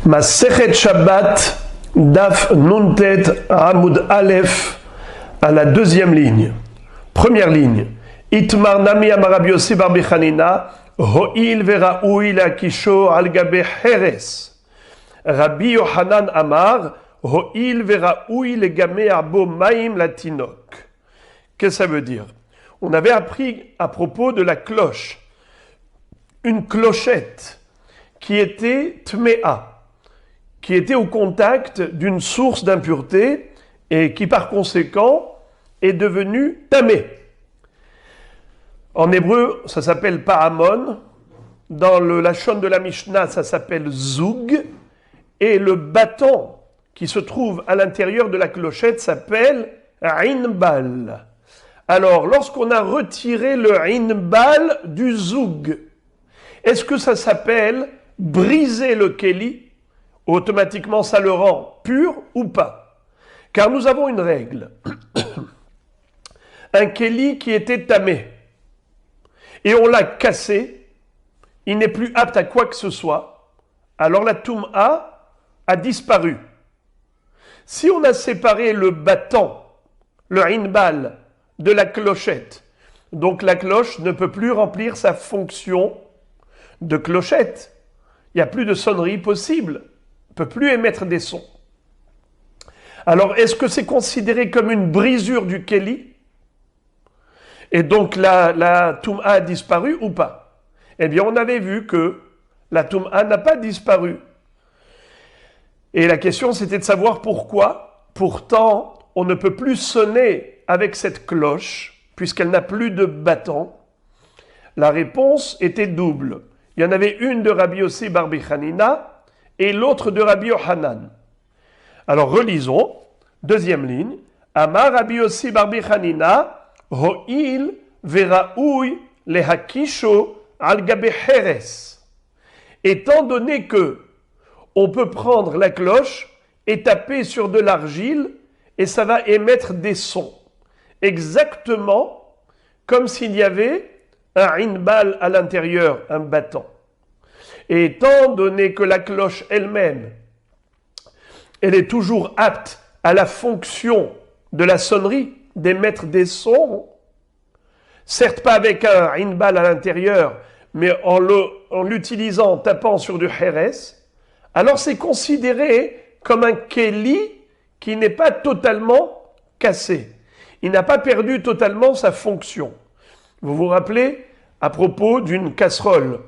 Masechet Shabbat, Daf Nuntet Amud Aleph, à la deuxième ligne. Première ligne. Itmar Nami Amar Rabbi Yossi bar Bi Chanina, Ho'il Veraoui Lakisho al Gabe Heres. Rabbi Yohanan Amar, Ho'il Veraoui le Game Arbo Maim Latinok. Qu'est-ce que ça veut dire? On avait appris à propos de la cloche, une clochette qui était tméa, qui était au contact d'une source d'impureté et qui par conséquent est devenue tamé. En hébreu, ça s'appelle pahamon. Dans le lachon de la Mishnah, ça s'appelle zoug. Et le bâton qui se trouve à l'intérieur de la clochette s'appelle inbal. Alors, lorsqu'on a retiré le inbal du zoug, est-ce que ça s'appelle briser le kéli? Automatiquement, ça le rend pur ou pas? Car nous avons une règle. Un kéli qui était tamé, et on l'a cassé, il n'est plus apte à quoi que ce soit, alors la toum'a a disparu. Si on a séparé le bâton, le inbal, de la clochette, donc la cloche ne peut plus remplir sa fonction de clochette. Il n'y a plus de sonnerie possible, ne peut plus émettre des sons. Alors, est-ce que c'est considéré comme une brisure du kéli? Et donc la toum'a a disparu ou pas? Eh bien, on avait vu que la toum'a n'a pas disparu. Et la question, c'était de savoir pourquoi. Pourtant, on ne peut plus sonner avec cette cloche, puisqu'elle n'a plus de bâton. La réponse était double. Il y en avait une de Rabbi Yossi bar Bi Chanina et l'autre de Rabbi Yohanan. Alors relisons, deuxième ligne. Amar Rabbi Yossi bar Bi Chanina, Ho'il veraoui lehakisho al gabe heres. Étant donné que on peut prendre la cloche et taper sur de l'argile et ça va émettre des sons. Exactement comme s'il y avait un inbal à l'intérieur, un bâton. Et étant donné que la cloche elle-même, elle est toujours apte à la fonction de la sonnerie, d'émettre des sons, certes pas avec un inbal à l'intérieur, mais en l'utilisant, en tapant sur du heres, alors c'est considéré comme un kéli qui n'est pas totalement cassé. Il n'a pas perdu totalement sa fonction. Vous vous rappelez à propos d'une casserole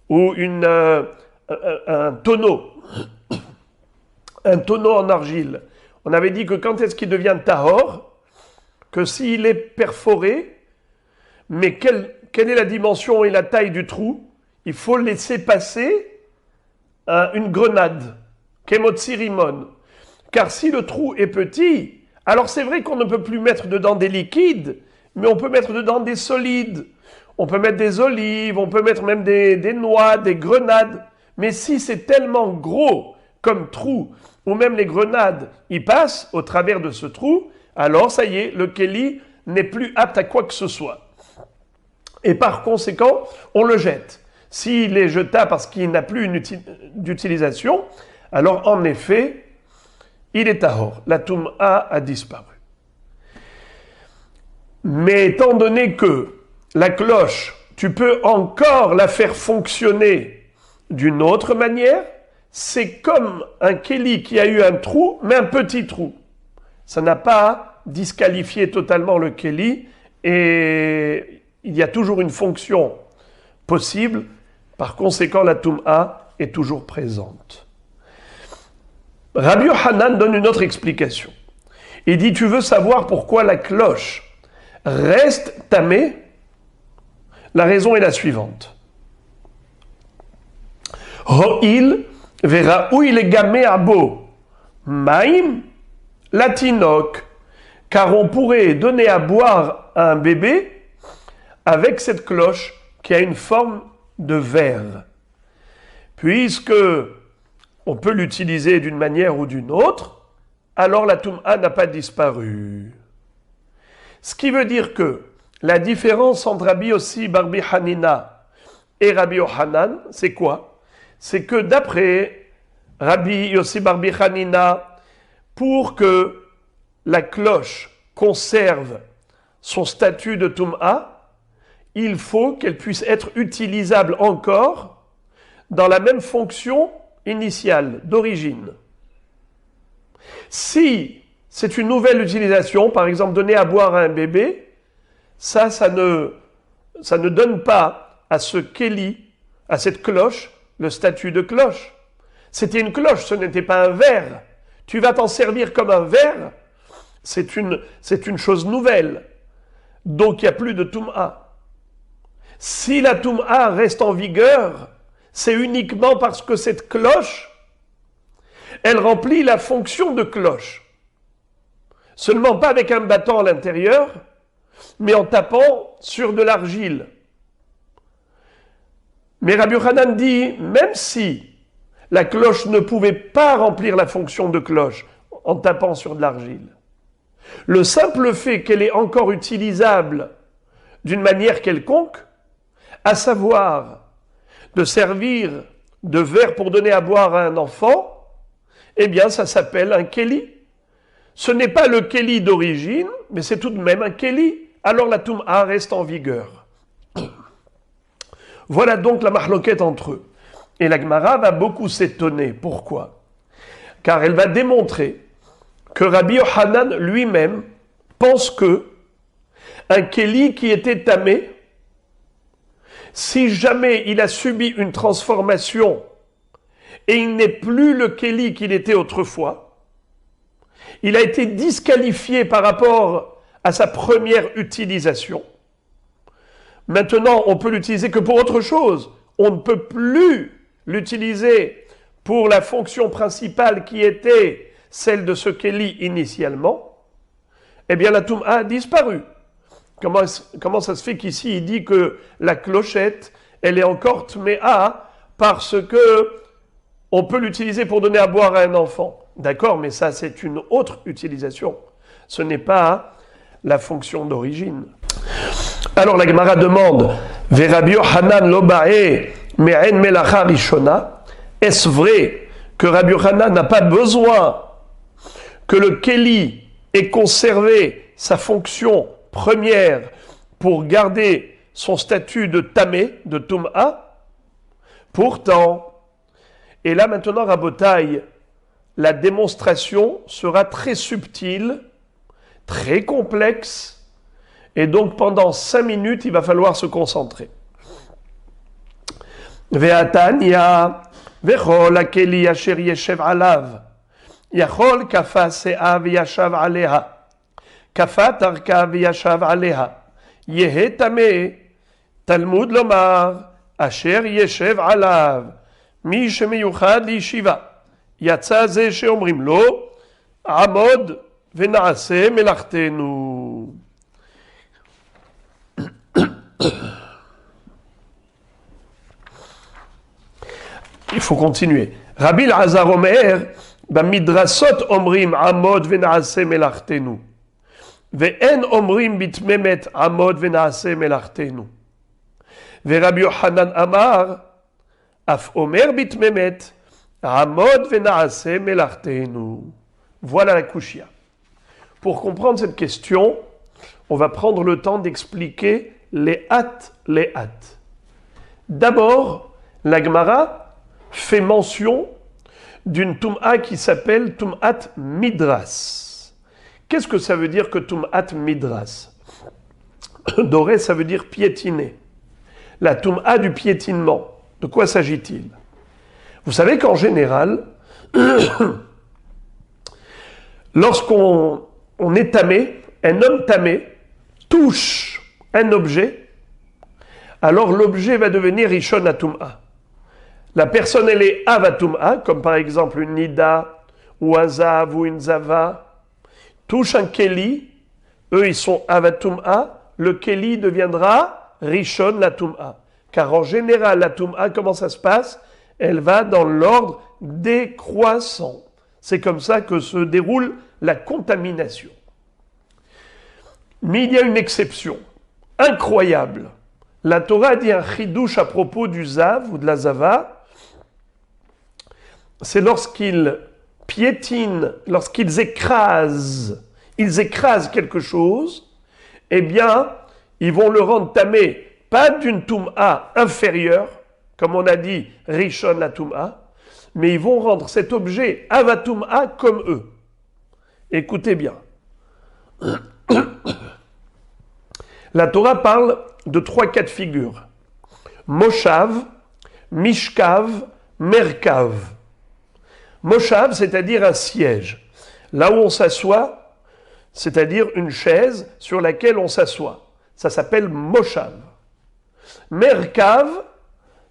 ou un tonneau en argile. On avait dit que quand est-ce qu'il devient tahor? Que s'il est perforé, mais quelle est la dimension et la taille du trou? Il faut laisser passer une grenade, kemotzi rimon. Car si le trou est petit, alors c'est vrai qu'on ne peut plus mettre dedans des liquides, mais on peut mettre dedans des solides. On peut mettre des olives, on peut mettre même des noix, des grenades. Mais si c'est tellement gros comme trou, ou même les grenades y passent au travers de ce trou, alors ça y est, le kéli n'est plus apte à quoi que ce soit. Et par conséquent, on le jette. S'il est jetable parce qu'il n'a plus d'utilisation, alors en effet, il est tahor. La toum'a a disparu. Mais étant donné que la cloche, tu peux encore la faire fonctionner d'une autre manière, c'est comme un kéli qui a eu un trou, mais un petit trou. Ça n'a pas disqualifié totalement le kéli et il y a toujours une fonction possible. Par conséquent, la toum'a est toujours présente. Rabbi Yohanan donne une autre explication. Il dit, tu veux savoir pourquoi la cloche reste tamée? La raison est la suivante. Ho'il veraoui le game abo maim latinok. Car on pourrait donner à boire à un bébé avec cette cloche qui a une forme de verre. Puisque on peut l'utiliser d'une manière ou d'une autre, alors la toum'a n'a pas disparu. Ce qui veut dire que la différence entre Rabbi Yossi bar Bi Chanina et Rabbi Yohanan, c'est quoi? C'est que d'après Rabbi Yossi bar Bi Hanina, pour que la cloche conserve son statut de Tum'a, il faut qu'elle puisse être utilisable encore dans la même fonction initiale, d'origine. Si c'est une nouvelle utilisation, par exemple donner à boire à un bébé, ça ne donne pas à ce kéli, à cette cloche, le statut de cloche. C'était une cloche, ce n'était pas un verre. Tu vas t'en servir comme un verre, c'est une chose nouvelle. Donc il n'y a plus de Tum'a. Si la Tum'a reste en vigueur, c'est uniquement parce que cette cloche, elle remplit la fonction de cloche. Seulement pas avec un bâton à l'intérieur, mais en tapant sur de l'argile. Mais Rabbi Yochanan dit, même si la cloche ne pouvait pas remplir la fonction de cloche en tapant sur de l'argile, le simple fait qu'elle est encore utilisable d'une manière quelconque, à savoir de servir de verre pour donner à boire à un enfant, eh bien ça s'appelle un kéli. Ce n'est pas le kéli d'origine, mais c'est tout de même un kéli. Alors la Tum'a reste en vigueur. Voilà donc la mahloket entre eux. Et la Gemara va beaucoup s'étonner. Pourquoi? Car elle va démontrer que Rabbi Yochanan lui-même pense que un kéli qui était tamé, si jamais il a subi une transformation et il n'est plus le kéli qu'il était autrefois, il a été disqualifié par rapport à sa première utilisation. Maintenant, on peut l'utiliser que pour autre chose. On ne peut plus l'utiliser pour la fonction principale qui était celle de ce kéli initialement. Eh bien, la Tum'a a disparu. Comment ça se fait qu'ici, il dit que la clochette, elle est encore Tméa parce que on peut l'utiliser pour donner à boire à un enfant. D'accord, mais ça, c'est une autre utilisation. Ce n'est pas la fonction d'origine. Alors la Gemara demande, Rabbi Yochanan lo ba'e me'en melacha rishona. Est-ce vrai que Rabbi Yochanan n'a pas besoin que le kéli ait conservé sa fonction première pour garder son statut de tamé, de tum'a? Pourtant, et là maintenant Rabotaï, la démonstration sera très subtile, très complexe, et donc pendant 5 minutes, il va falloir se concentrer. Ve'atanya vechol hakeli asher yeshev alav yachol kafa se'a v'yashav aleha kafa tarka v'yashav aleha yehe tameh Talmud lomar asher yeshev alav mi shemiyuchad li'shiva yatsa ze sheomrim lo amod ve'na'aseh melachtenu. Il faut continuer. Rabbi Elazar Omer, bamidrasot omrim amod ve'na'aseh melachtenu, ve'en omrim bitmemet amod ve'na'aseh melachtenu. Ve'Rabbi Yochanan amar, af omer bitmemet amod ve'na'aseh melachtenu. Voilà la kushia. Pour comprendre cette question, on va prendre le temps d'expliquer les hâtes. D'abord, la Gemara fait mention d'une Tum'a qui s'appelle Tum'at Midras. Qu'est-ce que ça veut dire que Tum'at Midras? Doré, ça veut dire piétiner. La Tum'a du piétinement. De quoi s'agit-il? Vous savez qu'en général, lorsqu'on est tamé, un homme tamé touche un objet, alors l'objet va devenir Rishon Tum'a. La personne, elle est Avatum'a, comme par exemple une Nida, ou un Zav, ou une Zava, touche un Keli, eux ils sont Avatum'a, le Keli deviendra Rishon la Tum'a. Car en général, la Tum'a, comment ça se passe? Elle va dans l'ordre décroissant. C'est comme ça que se déroule la contamination. Mais il y a une exception, incroyable. La Torah dit un chidouche à propos du Zav ou de la Zava. c'est lorsqu'ils piétinent, lorsqu'ils écrasent quelque chose, eh bien, ils vont le rendre tamé, pas d'une toum'a inférieure, comme on a dit, rishon la toum'a, mais ils vont rendre cet objet avatoum'a comme eux. Écoutez bien. La Torah parle de 3 cas de figure. Moshav, Mishkav, Merkav. Moshav, c'est-à-dire un siège. Là où on s'assoit, c'est-à-dire une chaise sur laquelle on s'assoit. Ça s'appelle Moshav. Merkav,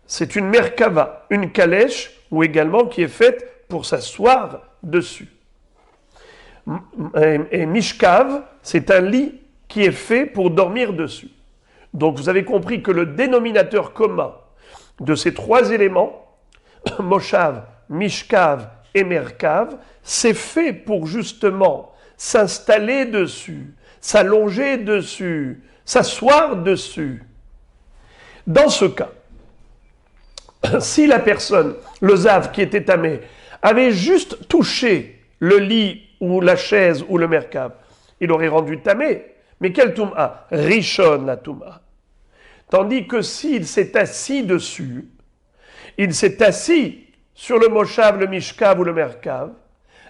c'est une Merkava, une calèche, ou également qui est faite pour s'asseoir dessus. Et Mishkav, c'est un lit qui est fait pour dormir dessus. Donc vous avez compris que le dénominateur commun de ces 3 éléments, Moshav, Mishkav et Merkav, c'est fait pour justement s'installer dessus, s'allonger dessus, s'asseoir dessus. Dans ce cas, si la personne, le zav qui était tamé, avait juste touché le lit ou la chaise ou le merkav, il aurait rendu tamé. Mais quel toum'a? Rishon la toum'a. Tandis que s'il s'est assis dessus, il s'est assis sur le moshav, le mishkav ou le merkav,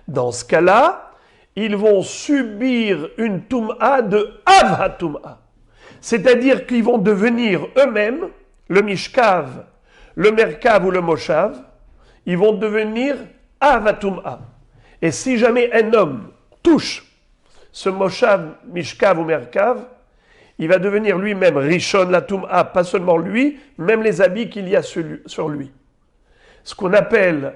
dans ce cas-là, ils vont subir une toum'a de avatoum'a. C'est-à-dire qu'ils vont devenir eux-mêmes, le mishkav, le merkav ou le moshav, ils vont devenir avatoum'a. Et si jamais un homme touche ce moshav, mishkav ou merkav, il va devenir lui-même rishon la toum'a, pas seulement lui, même les habits qu'il y a sur lui. Ce qu'on appelle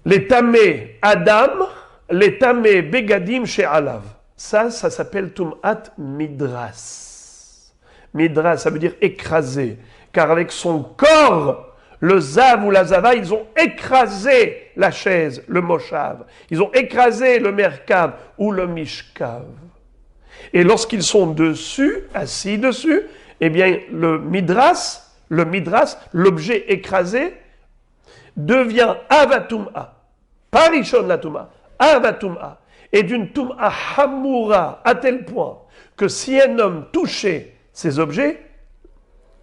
les tamé Adam, les tamé begadim chez Alav. Ça s'appelle toum'at midras. Midras, ça veut dire écraser, car avec son corps, le zav ou la zava, ils ont écrasé la chaise, le moshav. Ils ont écrasé le merkav ou le mishkav. Et lorsqu'ils sont dessus, assis dessus, eh bien le midras, l'objet écrasé, devient avatum'a. Pas rishon la toum'a, avatum'a. Et d'une toum'a hamoura à tel point que si un homme touchait ces objets,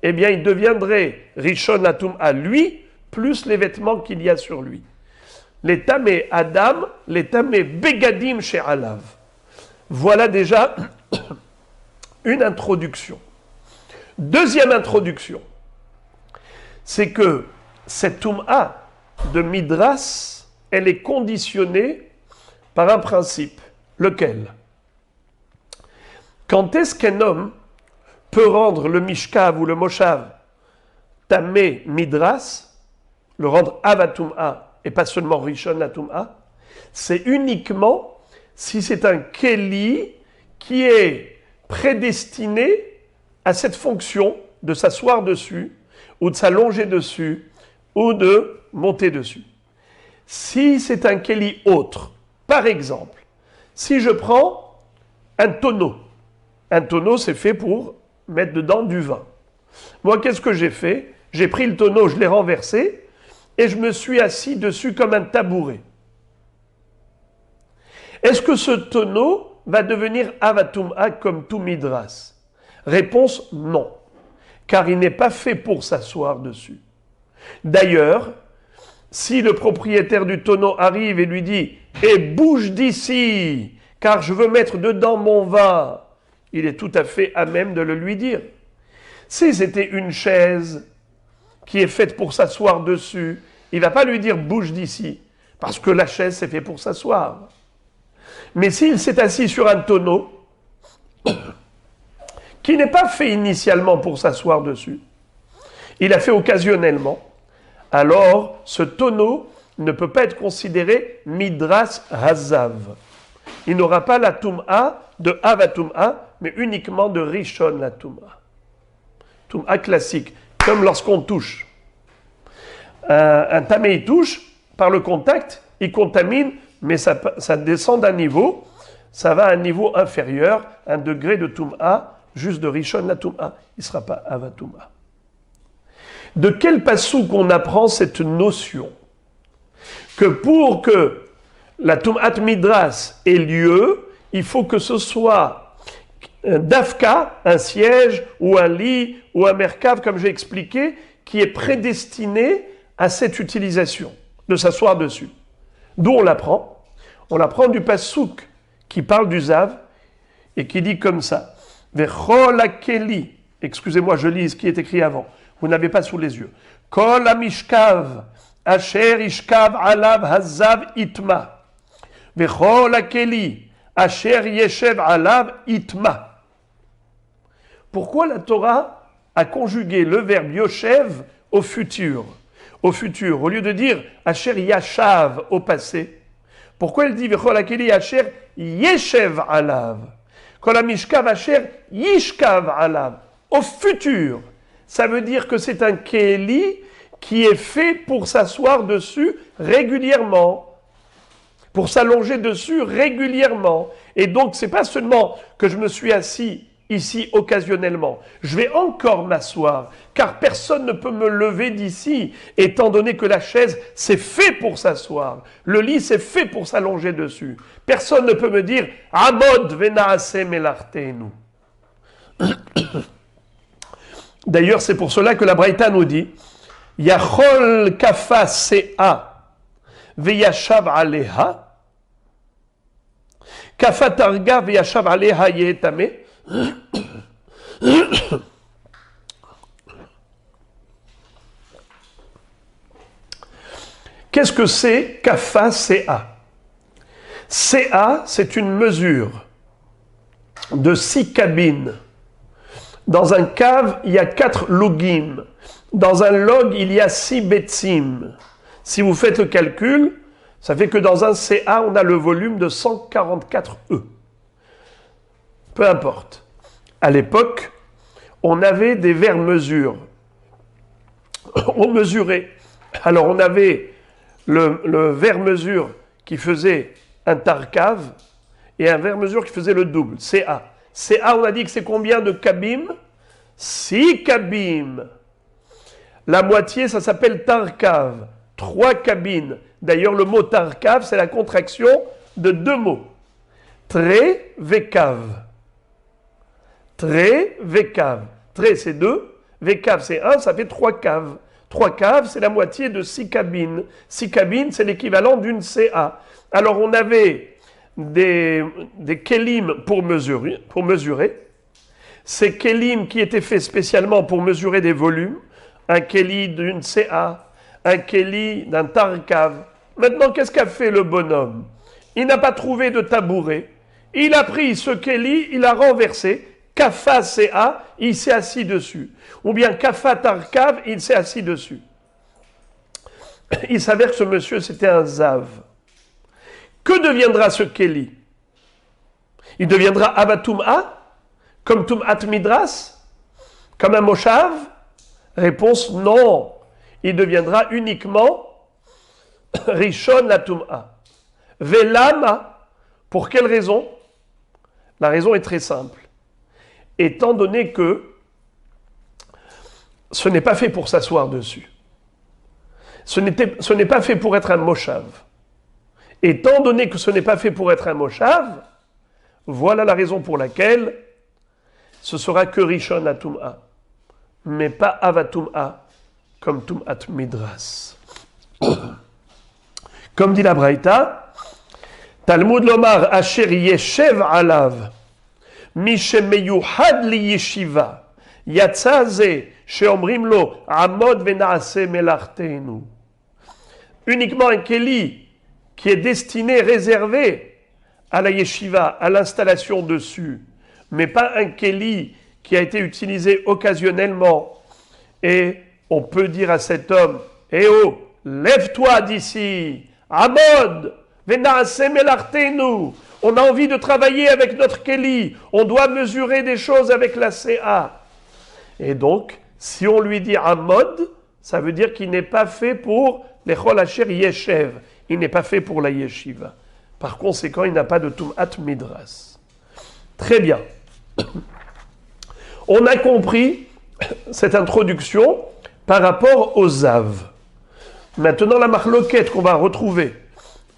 eh bien, il deviendrait rishon la toum'a lui, plus les vêtements qu'il y a sur lui. Les tamé Adam, les tamé begadim chez Alav. Voilà déjà une introduction. Deuxième introduction, c'est que cette toum'a de midras, elle est conditionnée par un principe. Lequel? Quand est-ce qu'un homme peut rendre le mishkav ou le moshav tamé midras, le rendre avatum'a et pas seulement rishon la toum'a? C'est uniquement si c'est un keli qui est prédestiné à cette fonction de s'asseoir dessus ou de s'allonger dessus ou de monter dessus. Si c'est un keli autre, par exemple, si je prends un tonneau c'est fait pour mettre dedans du vin. Moi, qu'est-ce que j'ai fait? J'ai pris le tonneau, je l'ai renversé et je me suis assis dessus comme un tabouret. Est-ce que ce tonneau va devenir avatum'a comme tout midras? Réponse non, car il n'est pas fait pour s'asseoir dessus. D'ailleurs, si le propriétaire du tonneau arrive et lui dit « Eh, bouge d'ici, car je veux mettre dedans mon vin », il est tout à fait à même de le lui dire. Si c'était une chaise qui est faite pour s'asseoir dessus, il ne va pas lui dire « Bouge d'ici », parce que la chaise c'est fait pour s'asseoir. Mais s'il s'est assis sur un tonneau qui n'est pas fait initialement pour s'asseoir dessus, il a fait occasionnellement, alors ce tonneau ne peut pas être considéré midras hazav. Il n'aura pas la toum'a de avatum'a, mais uniquement de rishon la toum'a. Toum'a classique, comme lorsqu'on touche. Un tamé, il touche, par le contact, il contamine, mais ça descend d'un niveau, ça va à un niveau inférieur, un degré de toum'a, juste de rishon la toum'a. Il ne sera pas avatum'a. De quel passouk on apprend cette notion? que pour que la Tum'at Midras ait lieu, il faut que ce soit un dafka, un siège, ou un lit, ou un merkav, comme j'ai expliqué, qui est prédestiné à cette utilisation, de s'asseoir dessus. D'où on l'apprend? On l'apprend du Passouk, qui parle du Zav, et qui dit comme ça. Vechol akeli, excusez-moi, je lis ce qui est écrit avant. Vous n'avez pas sous les yeux. Kol amishkav, asher ishkav alav hazav itma. Vechol akeli, asher yeshev alav itma. Pourquoi la Torah a conjugué le verbe yoshev au futur? Au futur, au lieu de dire asher yashav au passé, pourquoi elle dit vechol akeli asher yeshev alav? Kol amishkav asher yishkav alav. Au futur, ça veut dire que c'est un keli qui est fait pour s'asseoir dessus régulièrement, pour s'allonger dessus régulièrement. Et donc, c'est pas seulement que je me suis assis ici occasionnellement, je vais encore m'asseoir, car personne ne peut me lever d'ici, étant donné que la chaise, c'est fait pour s'asseoir. Le lit, c'est fait pour s'allonger dessus. Personne ne peut me dire « Amod venaase melartenu ». D'ailleurs, c'est pour cela que la Braïta nous dit « Yachol kafa se'a veyashav aleha kafa targa veyashav aleha yehetame » Qu'est-ce que c'est kafa CA? CA, c'est une mesure de 6 cabines. Dans un cave, il y a 4 logim. Dans un log, il y a 6 betsim. Si vous faites le calcul, ça fait que dans un CA, on a le volume de 144 E. Peu importe. À l'époque, on avait des verres-mesures. On mesurait. Alors, on avait le verre-mesure qui faisait un tarkav et un verre-mesure qui faisait le double, CA. CA, on a dit que c'est combien de kabim? 6 kabim. La moitié, ça s'appelle tarkav. 3 cabines. D'ailleurs, le mot tarkav, c'est la contraction de 2 mots. Tre, vekav. Tre, vekav. Tre, c'est 2. Vekav, c'est 1, ça fait 3 caves. 3 caves, c'est la moitié de 6 cabines. 6 cabines, c'est l'équivalent d'une CA. Alors, on avait des kelim pour mesurer. Ces kelim qui étaient faits spécialement pour mesurer des volumes. Un keli d'une CA, un keli d'un tarkav. Maintenant, qu'est-ce qu'a fait le bonhomme? Il n'a pas trouvé de tabouret. Il a pris ce keli, il l'a renversé. Kafa CA, il s'est assis dessus. Ou bien Kafa Tarkav, il s'est assis dessus. Il s'avère que ce monsieur, c'était un Zav. Que deviendra ce Keli? Il deviendra Avatum'a, comme Tum'at Midras, comme un Moshav? Réponse non. Il deviendra uniquement Rishon la Tum'a. Velama, pour quelle raison? La raison est très simple. Étant donné que ce n'est pas fait pour s'asseoir dessus. Ce n'est pas fait pour être un moshav. Étant donné que ce n'est pas fait pour être un moshav, voilà la raison pour laquelle ce sera que Rishon à Tum'a, mais pas Avatum'a, comme Tum'at Midras. Comme dit la Braïta, Talmud Lomar Asher Yeshev Alav, Mishemeyuhad li yeshiva, Yatzaze, Sheomrim lo, Amod venaase melartenu. Uniquement un keli qui est destiné, réservé à la yeshiva, à l'installation dessus, mais pas un keli qui a été utilisé occasionnellement. Et on peut dire à cet homme, eh oh, lève-toi d'ici, Amod, venaase melartenu. On a envie de travailler avec notre keli. On doit mesurer des choses avec la CA. Et donc, si on lui dit Amod, ça veut dire qu'il n'est pas fait pour les Chol Asher Yeshev. Il n'est pas fait pour la yeshiva. Par conséquent, il n'a pas de Tum'at Midras. Très bien. On a compris cette introduction par rapport aux Zav. Maintenant, la marloquette qu'on va retrouver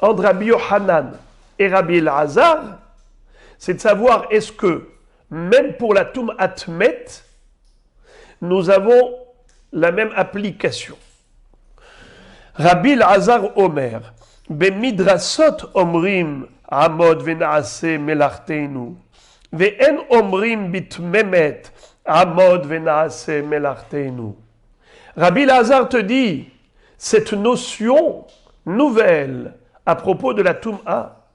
entre Rabbi Yochanan et Rabbi Elazar, c'est de savoir est-ce que, même pour la Tum'at Met, nous avons la même application. Rabbi Elazar Omer, Bemidrasot omrim amod venaase melarteinu, ve'en omrim bitmemet amod venaase melarteinu. Rabbi Elazar te dit, cette notion nouvelle à propos de la Tum'a,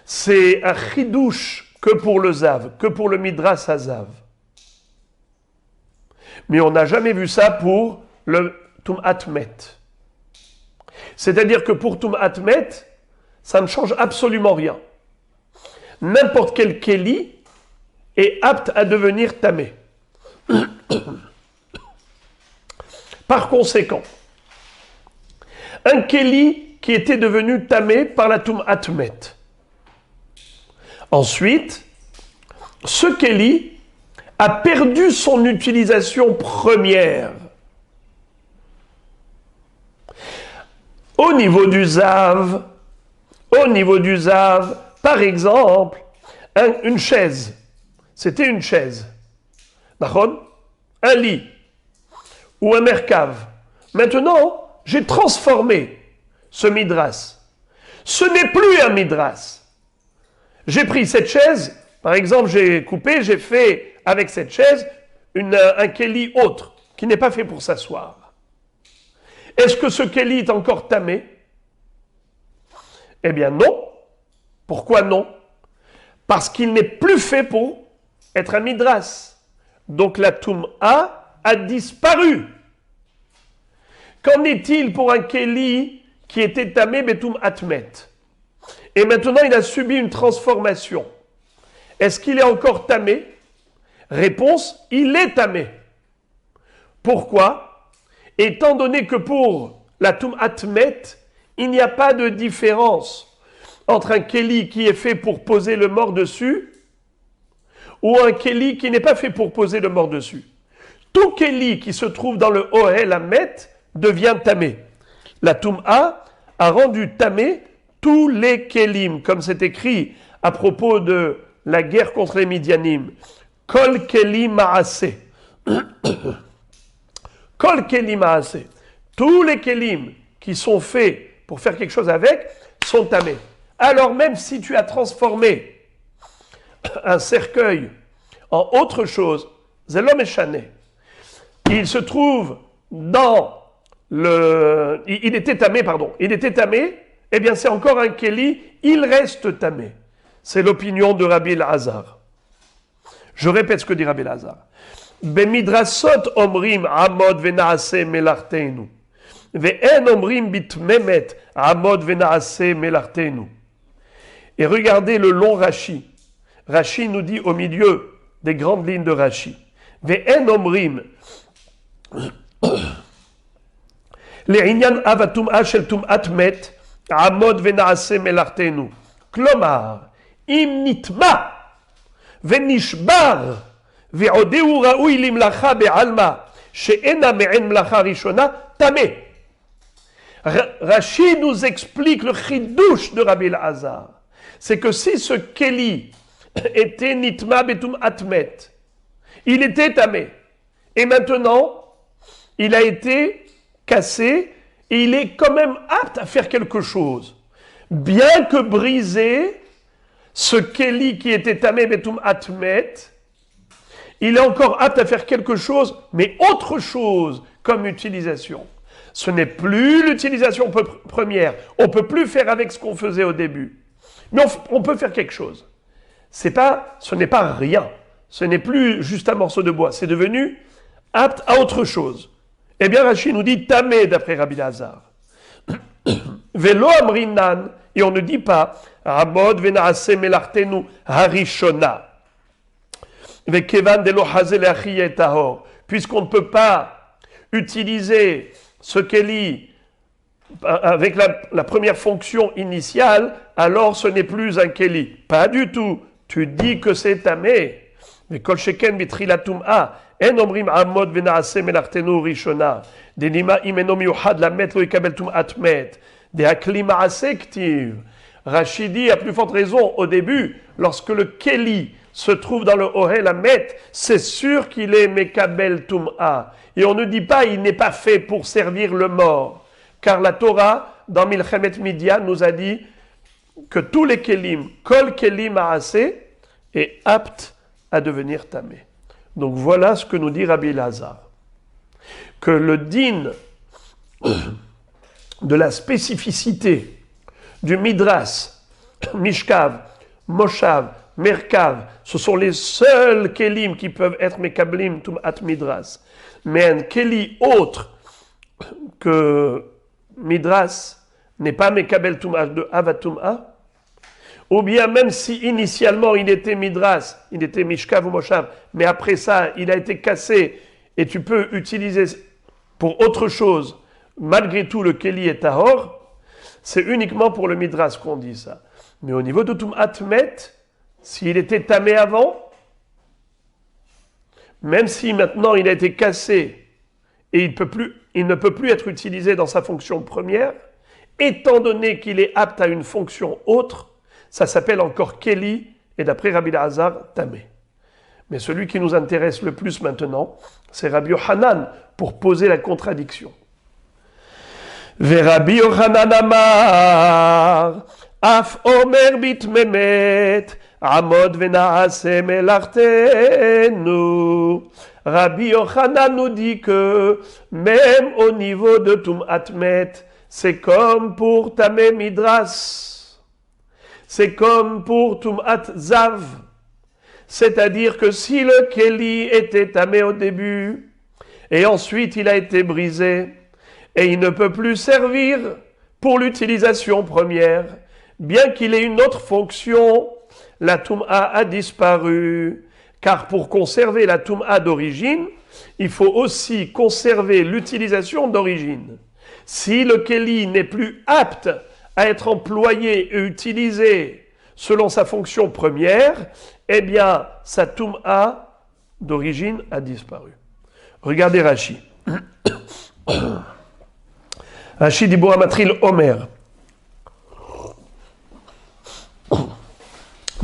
c'est un chidouche que pour le Zav, que pour le Midras Hazav. Mais on n'a jamais vu ça pour le Tum'at Met. C'est-à-dire que pour Tum'at Met, ça ne change absolument rien. N'importe quel Kéli est apte à devenir Tamé. Par conséquent, un Kéli qui était devenu Tamé par la Tum'at Met. Ensuite, ce Kéli a perdu son utilisation première. Au niveau du Zav, par exemple, une chaise. C'était une chaise. D'accord ? Un lit. Ou un merkave. Maintenant, j'ai transformé ce midras. Ce n'est plus un midras. J'ai pris cette chaise, par exemple, j'ai coupé, j'ai fait avec cette chaise un kéli autre, qui n'est pas fait pour s'asseoir. Est-ce que ce kéli est encore tamé ? Eh bien non. Pourquoi non ? Parce qu'il n'est plus fait pour être un midras. Donc la Tum'a a disparu. Qu'en est-il pour un kéli qui était tamé betum atmet ? Et maintenant il a subi une transformation. Est-ce qu'il est encore tamé ? Réponse, il est tamé. Pourquoi ? Étant donné que pour la Tum'at Met, il n'y a pas de différence entre un kéli qui est fait pour poser le mort dessus ou un kéli qui n'est pas fait pour poser le mort dessus. Tout kéli qui se trouve dans le Ohel Hamet devient tamé. La Tum'a a rendu tamé tous les kélim, comme c'est écrit à propos de la guerre contre les Midianim. Kol kélim ma'aseh. Kol kélim ma'aseh. Tous les kélim qui sont faits pour faire quelque chose avec sont tamés. Alors même si tu as transformé un cercueil en autre chose, Zelom Eshane, il se trouve dans le... Il était tamé, eh bien c'est encore un kéli, il reste tamé. C'est l'opinion de Rabbi Elazar. Je répète ce que dit Rabbi Elazar. Bemidrasot omrim amod venaase melarteinu. Ve'en omrim bitmemet amod venaase melarteinu. Et regardez le long Rashi. Rashi nous dit au milieu des grandes lignes de Rashi. Ve'en omrim le'inyan avatum shel tum'at met amod venaase melarteinu. Klomar, im nitma ונשבר, ועודהו ראוי למלאכה בעלמא, שאינה מעין מלאכה ראשונה, טמא. Rashi nous explique le chidouche de Rabbi Elazar. C'est que si ce kéli était nitma betum atmet, il était tamé. Et maintenant, il a été cassé et il est quand même apte à faire quelque chose. Bien que brisé, ce kéli qui était tamé betum atmet, il est encore apte à faire quelque chose, mais autre chose comme utilisation. Ce n'est plus l'utilisation première. On ne peut plus faire avec ce qu'on faisait au début. Mais on peut faire quelque chose. Ce n'est pas rien. Ce n'est plus juste un morceau de bois. C'est devenu apte à autre chose. Eh bien, Rashi nous dit tamé d'après Rabbi Elazar. Velo amrinan, et on ne dit pas Amod venaase melartenu harishona. Vekevan delo hazel achiye tahor. Puisqu'on ne peut pas utiliser ce kéli avec la première fonction initiale, alors ce n'est plus un kéli. Pas du tout. Tu dis que c'est tamé. Mais kol sheken bitrilatum a En omrim amod venaase melartenu rishona. Denima imeno miuchad la met lo ikabel tum'at met. De hakli maase ktiv. Rachidi, à plus forte raison, au début, lorsque le Keli se trouve dans le Ohel Hamet, c'est sûr qu'il est Mekabel Tum'a. Et on ne dit pas il n'est pas fait pour servir le mort. Car la Torah, dans Milchemet Midian, nous a dit que tous les Kelim, Kol Kelim Maase, est apte à devenir Tamé. Donc voilà ce que nous dit Rabbi Elazar. Que le din de la spécificité du Midras, Mishkav, Moshav, Merkav, ce sont les seuls Kelim qui peuvent être Mekablim Tum'at Midras. Mais un Keli autre que Midras n'est pas Mekabel Tum'at de Avatum'a, ou bien même si initialement il était Midras, il était Mishkav ou Moshav, mais après ça il a été cassé et tu peux utiliser pour autre chose, malgré tout le Keli est Tahor, c'est uniquement pour le Midras qu'on dit ça. Mais au niveau de Tum'at Met, s'il était tamé avant, même si maintenant il a été cassé et il ne peut plus être utilisé dans sa fonction première, étant donné qu'il est apte à une fonction autre, ça s'appelle encore Keli, et d'après Rabbi Elazar, tamé. Mais celui qui nous intéresse le plus maintenant, c'est Rabbi Yochanan, pour poser la contradiction. Rabbi Yochanan amar, af omer bit memet, amod venaase melartenu. Rabbi Yochanan nous dit que même au niveau de Tum'at Met, c'est comme pour Tamé Midras, c'est comme pour Tum'at Zav. C'est-à-dire que si le Keli était tamé au début, et ensuite il a été brisé, et il ne peut plus servir pour l'utilisation première, bien qu'il ait une autre fonction, la Tum'a a disparu. Car pour conserver la Tum'a d'origine, il faut aussi conserver l'utilisation d'origine. Si le Keli n'est plus apte à être employé et utilisé selon sa fonction première, eh bien, sa Tum'a d'origine a disparu. Regardez Rashi. Rashi dit Boamatril Omer.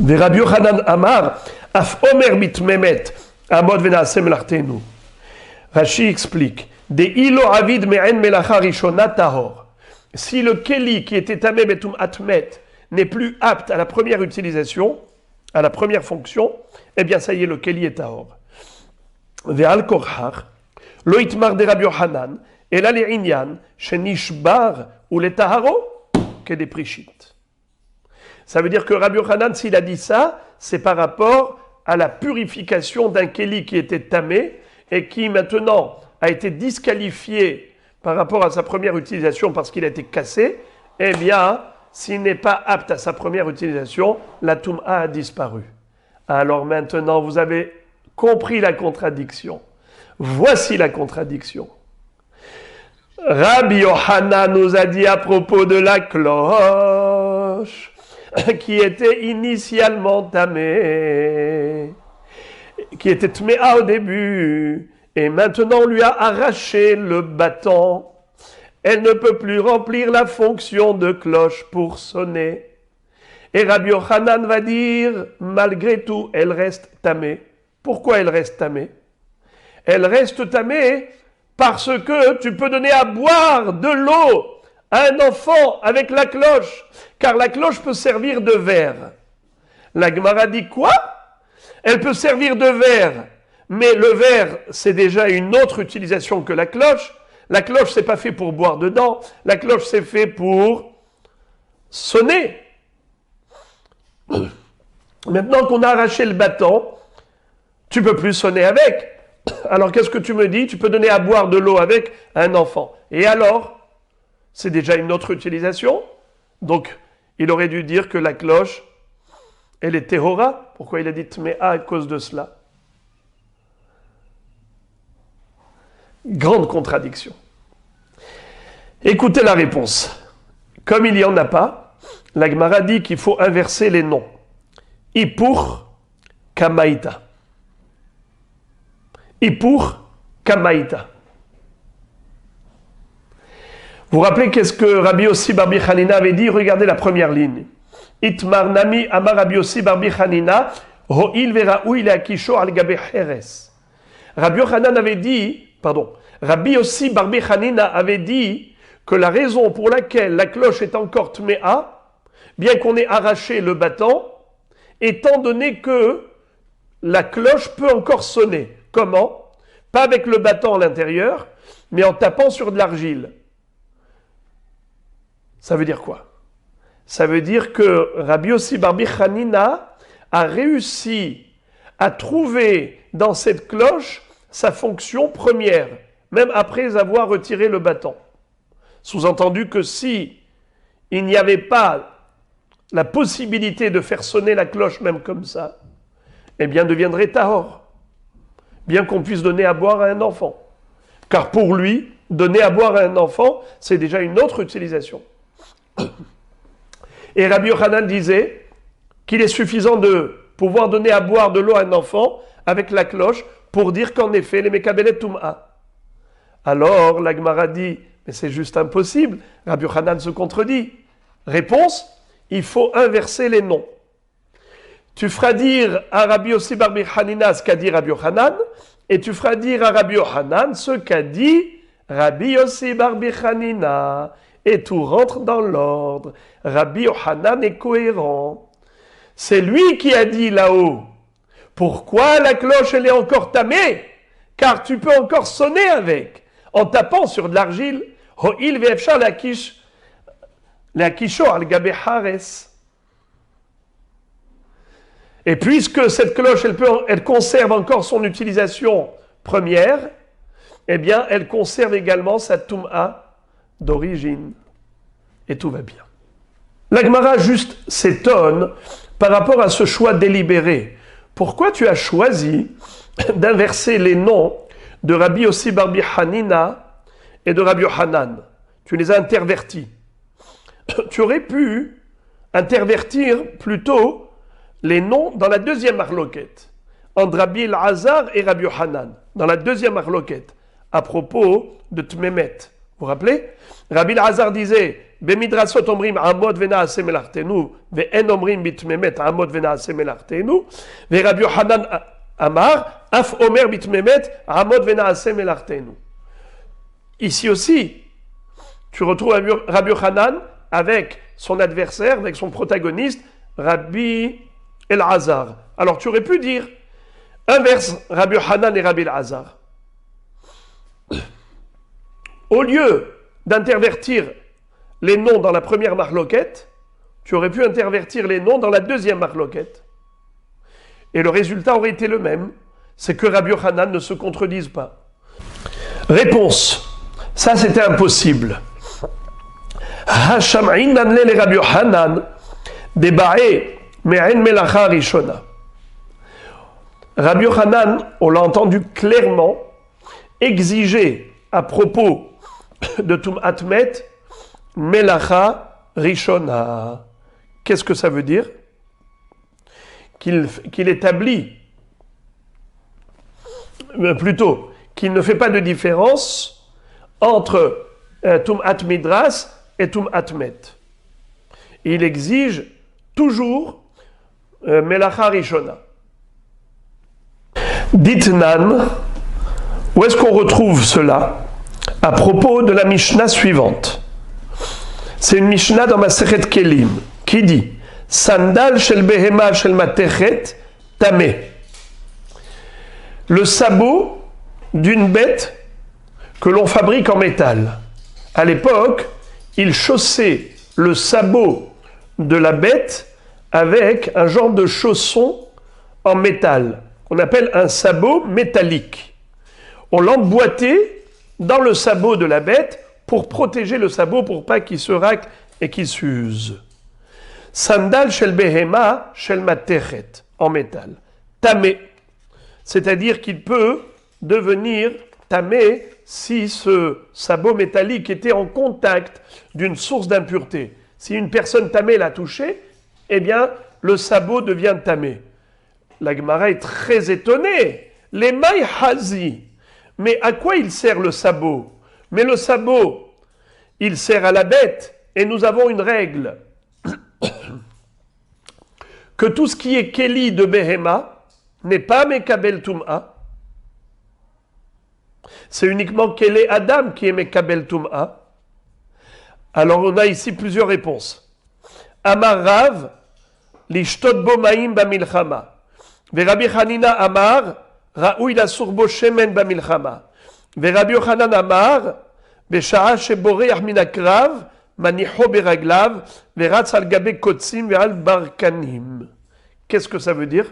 De Rabbi Yochanan Amar, Af Omer mitmemet, Amod venaase melartenu. Rashi explique. De ilo avid me'en melacha rishona tahor. Si le Keli qui était tamé betum atmet n'est plus apte à la première utilisation, à la première fonction, eh bien ça y est, le Keli est tahor. Ve'al korhar, lo itmar de Rabbi Yochanan, et là les inyan, shenishbar ou les taharo, que des prishit. Ça veut dire que Rabbi Yochanan, s'il a dit ça, c'est par rapport à la purification d'un Keli qui était tamé et qui maintenant a été disqualifié par rapport à sa première utilisation parce qu'il a été cassé. Eh bien, s'il n'est pas apte à sa première utilisation, la Tum'a a disparu. Alors maintenant, vous avez compris la contradiction. Voici la contradiction. Rabbi Yochanan nous a dit à propos de la cloche qui était initialement tamé, qui était tméa au début, et maintenant on lui a arraché le bâton. Elle ne peut plus remplir la fonction de cloche pour sonner. Et Rabbi Yochanan va dire, malgré tout, elle reste tamée. Pourquoi elle reste tamée? Elle reste tamée parce que tu peux donner à boire de l'eau à un enfant avec la cloche, car la cloche peut servir de verre. La Gemara dit quoi? Elle peut servir de verre, mais le verre, c'est déjà une autre utilisation que la cloche. La cloche, c'est pas fait pour boire dedans, la cloche, c'est fait pour sonner. Maintenant qu'on a arraché le bâton, tu peux plus sonner avec. Alors qu'est-ce que tu me dis? Tu peux donner à boire de l'eau avec un enfant. Et alors? C'est déjà une autre utilisation. Donc, il aurait dû dire que la cloche, elle est tehora. Pourquoi il a dit tméa à cause de cela? Grande contradiction. Écoutez la réponse. Comme il n'y en a pas, la Gemara dit qu'il faut inverser les noms. Ipur kamaïta. Ipur Kamaïta. Vous vous rappelez qu'est-ce que Rabbi Yossi Barbi Hanina avait dit? Regardez la première ligne. Itmar Nami Amar Rabbi Yossi Barbi Hanina Ho'il Veraoui Leakisho al Gabe Heres. Rabbi Yossi Barbi Hanina avait dit que la raison pour laquelle la cloche est encore tméa, bien qu'on ait arraché le battant, étant donné que la cloche peut encore sonner. Comment? Pas avec le battant à l'intérieur, mais en tapant sur de l'argile. Ça veut dire quoi? Ça veut dire que Rabbi Yossi Barbi Hanina a réussi à trouver dans cette cloche sa fonction première, même après avoir retiré le battant. Sous-entendu que si il n'y avait pas la possibilité de faire sonner la cloche même comme ça, eh bien deviendrait tahor, bien qu'on puisse donner à boire à un enfant. Car pour lui, donner à boire à un enfant, c'est déjà une autre utilisation. Et Rabbi Yochanan disait qu'il est suffisant de pouvoir donner à boire de l'eau à un enfant avec la cloche pour dire qu'en effet, les mekabelet tum'a. Alors, la Gemara dit, mais c'est juste impossible. Rabbi Yochanan se contredit. Réponse, il faut inverser les noms. Tu feras dire à Rabbi Yossi Barbi Hanina ce qu'a dit Rabbi Yochanan, et tu feras dire à Rabbi Yochanan ce qu'a dit Rabbi Yossi Barbi Hanina. Et tout rentre dans l'ordre. Rabbi Yochanan est cohérent. C'est lui qui a dit là-haut, pourquoi la cloche elle est encore tamée? Car tu peux encore sonner avec, en tapant sur de l'argile. Ho'il ve'efshar leakisho al gabe hares. Et puisque cette cloche, elle conserve encore son utilisation première, eh bien, elle conserve également sa tum'a d'origine. Et tout va bien. La Gemara juste s'étonne par rapport à ce choix délibéré. Pourquoi tu as choisi d'inverser les noms de Rabbi Yossi Barbi Hanina et de Rabbi Yochanan? Tu les as intervertis. Tu aurais pu intervertir plutôt les noms dans la deuxième marloquette, entre Rabbi Elazar et Rabbi Yochanan, dans la deuxième marloquette, à propos de Tmemet. Vous vous rappelez? Rabbi Elazar disait Bemidrasot omrim amod venaase melartenu ve'en omrim bitmemet amod venaase melartenu ve Rabbi Yochanan amar af omer bitmemet amod venaase melartenu. Ici aussi, tu retrouves Rabbi Yochanan avec son adversaire, avec son protagoniste, Rabbi Elazar. Alors tu aurais pu dire inverse Rabbi Yochanan et Rabbi Elazar. Au lieu d'intervertir les noms dans la première marloquette, tu aurais pu intervertir les noms dans la deuxième marloquette. Et le résultat aurait été le même, c'est que Rabbi Yochanan ne se contredise pas. Réponse, ça c'était impossible. Hasham'in nanle le Rabbi Yochanan debae me'en melacha rishona. Rabbi Yochanan, on l'a entendu clairement, exiger à propos de Tum'at Met, Melacha Rishona. Qu'est-ce que ça veut dire? Qu'il établit, plutôt, qu'il ne fait pas de différence entre Tum'at Midras et Tum'at Met. Il exige toujours Melacha Rishona. Ditnan, où est-ce qu'on retrouve cela? À propos de la Mishnah suivante. C'est une Mishnah dans Masechet Kelim qui dit Sandal shel behema shel matechet tameh. Le sabot d'une bête que l'on fabrique en métal. À l'époque, il chaussait le sabot de la bête avec un genre de chausson en métal, qu'on appelle un sabot métallique. On l'emboîtait dans le sabot de la bête pour protéger le sabot pour pas qu'il se racle et qu'il s'use. Sandal shel behema shel matechet, en métal. Tamé, c'est-à-dire qu'il peut devenir tamé si ce sabot métallique était en contact d'une source d'impureté. Si une personne tamée l'a touché, eh bien le sabot devient tamé. La Gemara est très étonnée. les maï hazi. Mais à quoi il sert le sabot? Mais le sabot, il sert à la bête. Et nous avons une règle. Que tout ce qui est keli de Behema n'est pas Mekabel Tum'a. C'est uniquement Kele Adam qui est Mekabel Tum'a. Alors on a ici plusieurs réponses. Amar Rav, l'ishtot bo ma'im bamilchama. Verabi Hanina Amar, ra'ouy la surbo shemen bamilchama. Verabi Yochanan Amar, besha'a sheboreach min akrav, manicho beraglav, veratz al gabe kotsim veral barkanim. Qu'est-ce que ça veut dire?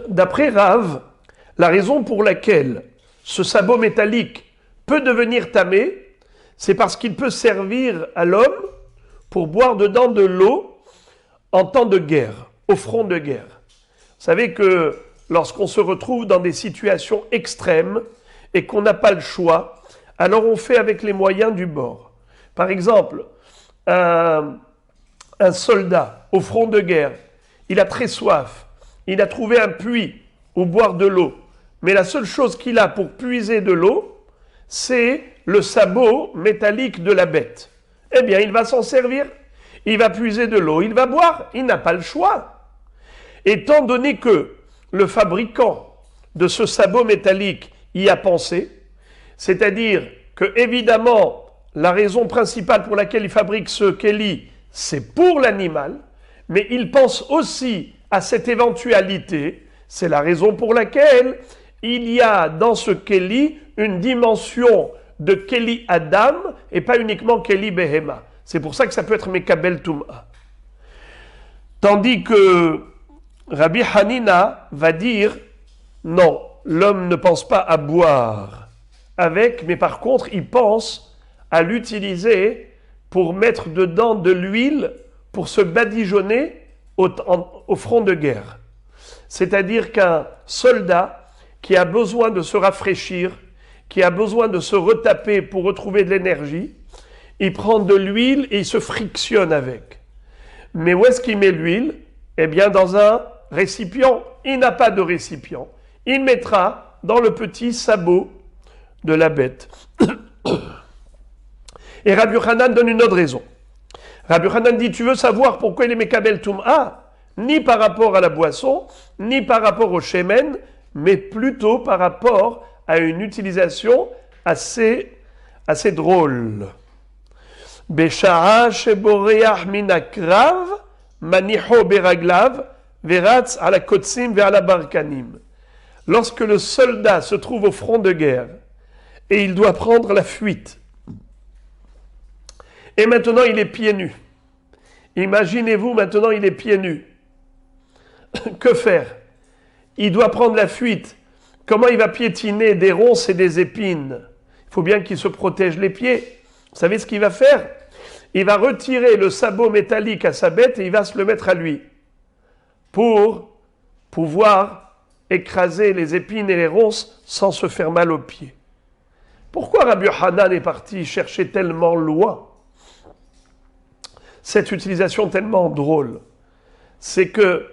D'après Rav, la raison pour laquelle ce sabot métallique peut devenir tamé, c'est parce qu'il peut servir à l'homme pour boire dedans de l'eau en temps de guerre, au front de guerre. Vous savez que lorsqu'on se retrouve dans des situations extrêmes et qu'on n'a pas le choix, alors on fait avec les moyens du bord. Par exemple, un soldat au front de guerre, il a très soif, il a trouvé un puits où boire de l'eau, mais la seule chose qu'il a pour puiser de l'eau, c'est le sabot métallique de la bête. Eh bien, il va s'en servir, il va puiser de l'eau, il va boire, il n'a pas le choix. Étant donné que le fabricant de ce sabot métallique y a pensé, c'est-à-dire que, évidemment, la raison principale pour laquelle il fabrique ce keli, c'est pour l'animal, mais il pense aussi à cette éventualité. C'est la raison pour laquelle il y a dans ce keli une dimension de keli Adam et pas uniquement keli Behema. C'est pour ça que ça peut être Mekabel Tum'a. Tandis que Rabbi Hanina va dire non, l'homme ne pense pas à boire avec, mais par contre il pense à l'utiliser pour mettre dedans de l'huile pour se badigeonner au front de guerre. C'est-à-dire qu'un soldat qui a besoin de se rafraîchir, qui a besoin de se retaper pour retrouver de l'énergie, il prend de l'huile et il se frictionne avec. Mais où est-ce qu'il met l'huile? Eh bien dans un récipient. Il n'a pas de récipient. Il mettra dans le petit sabot de la bête. Et Rabbi Yochanan donne une autre raison. Rabbi Yochanan dit, tu veux savoir pourquoi il est Mekabel Tum'a? Ni par rapport à la boisson, ni par rapport au shemen, mais plutôt par rapport à une utilisation assez drôle. Besha'a sheboreach min akrav, manicho beraglav, veratz ala kotsim ve'ala barkanim. Lorsque le soldat se trouve au front de guerre et il doit prendre la fuite, et maintenant il est pieds nus. Imaginez-vous, maintenant il est pieds nus. Que faire? Il doit prendre la fuite. Comment il va piétiner des ronces et des épines? Il faut bien qu'il se protège les pieds. Vous savez ce qu'il va faire? Il va retirer le sabot métallique à sa bête et il va se le mettre à lui pour pouvoir écraser les épines et les ronces sans se faire mal aux pieds. Pourquoi Rabbi Yochanan est parti chercher tellement loin cette utilisation tellement drôle? C'est que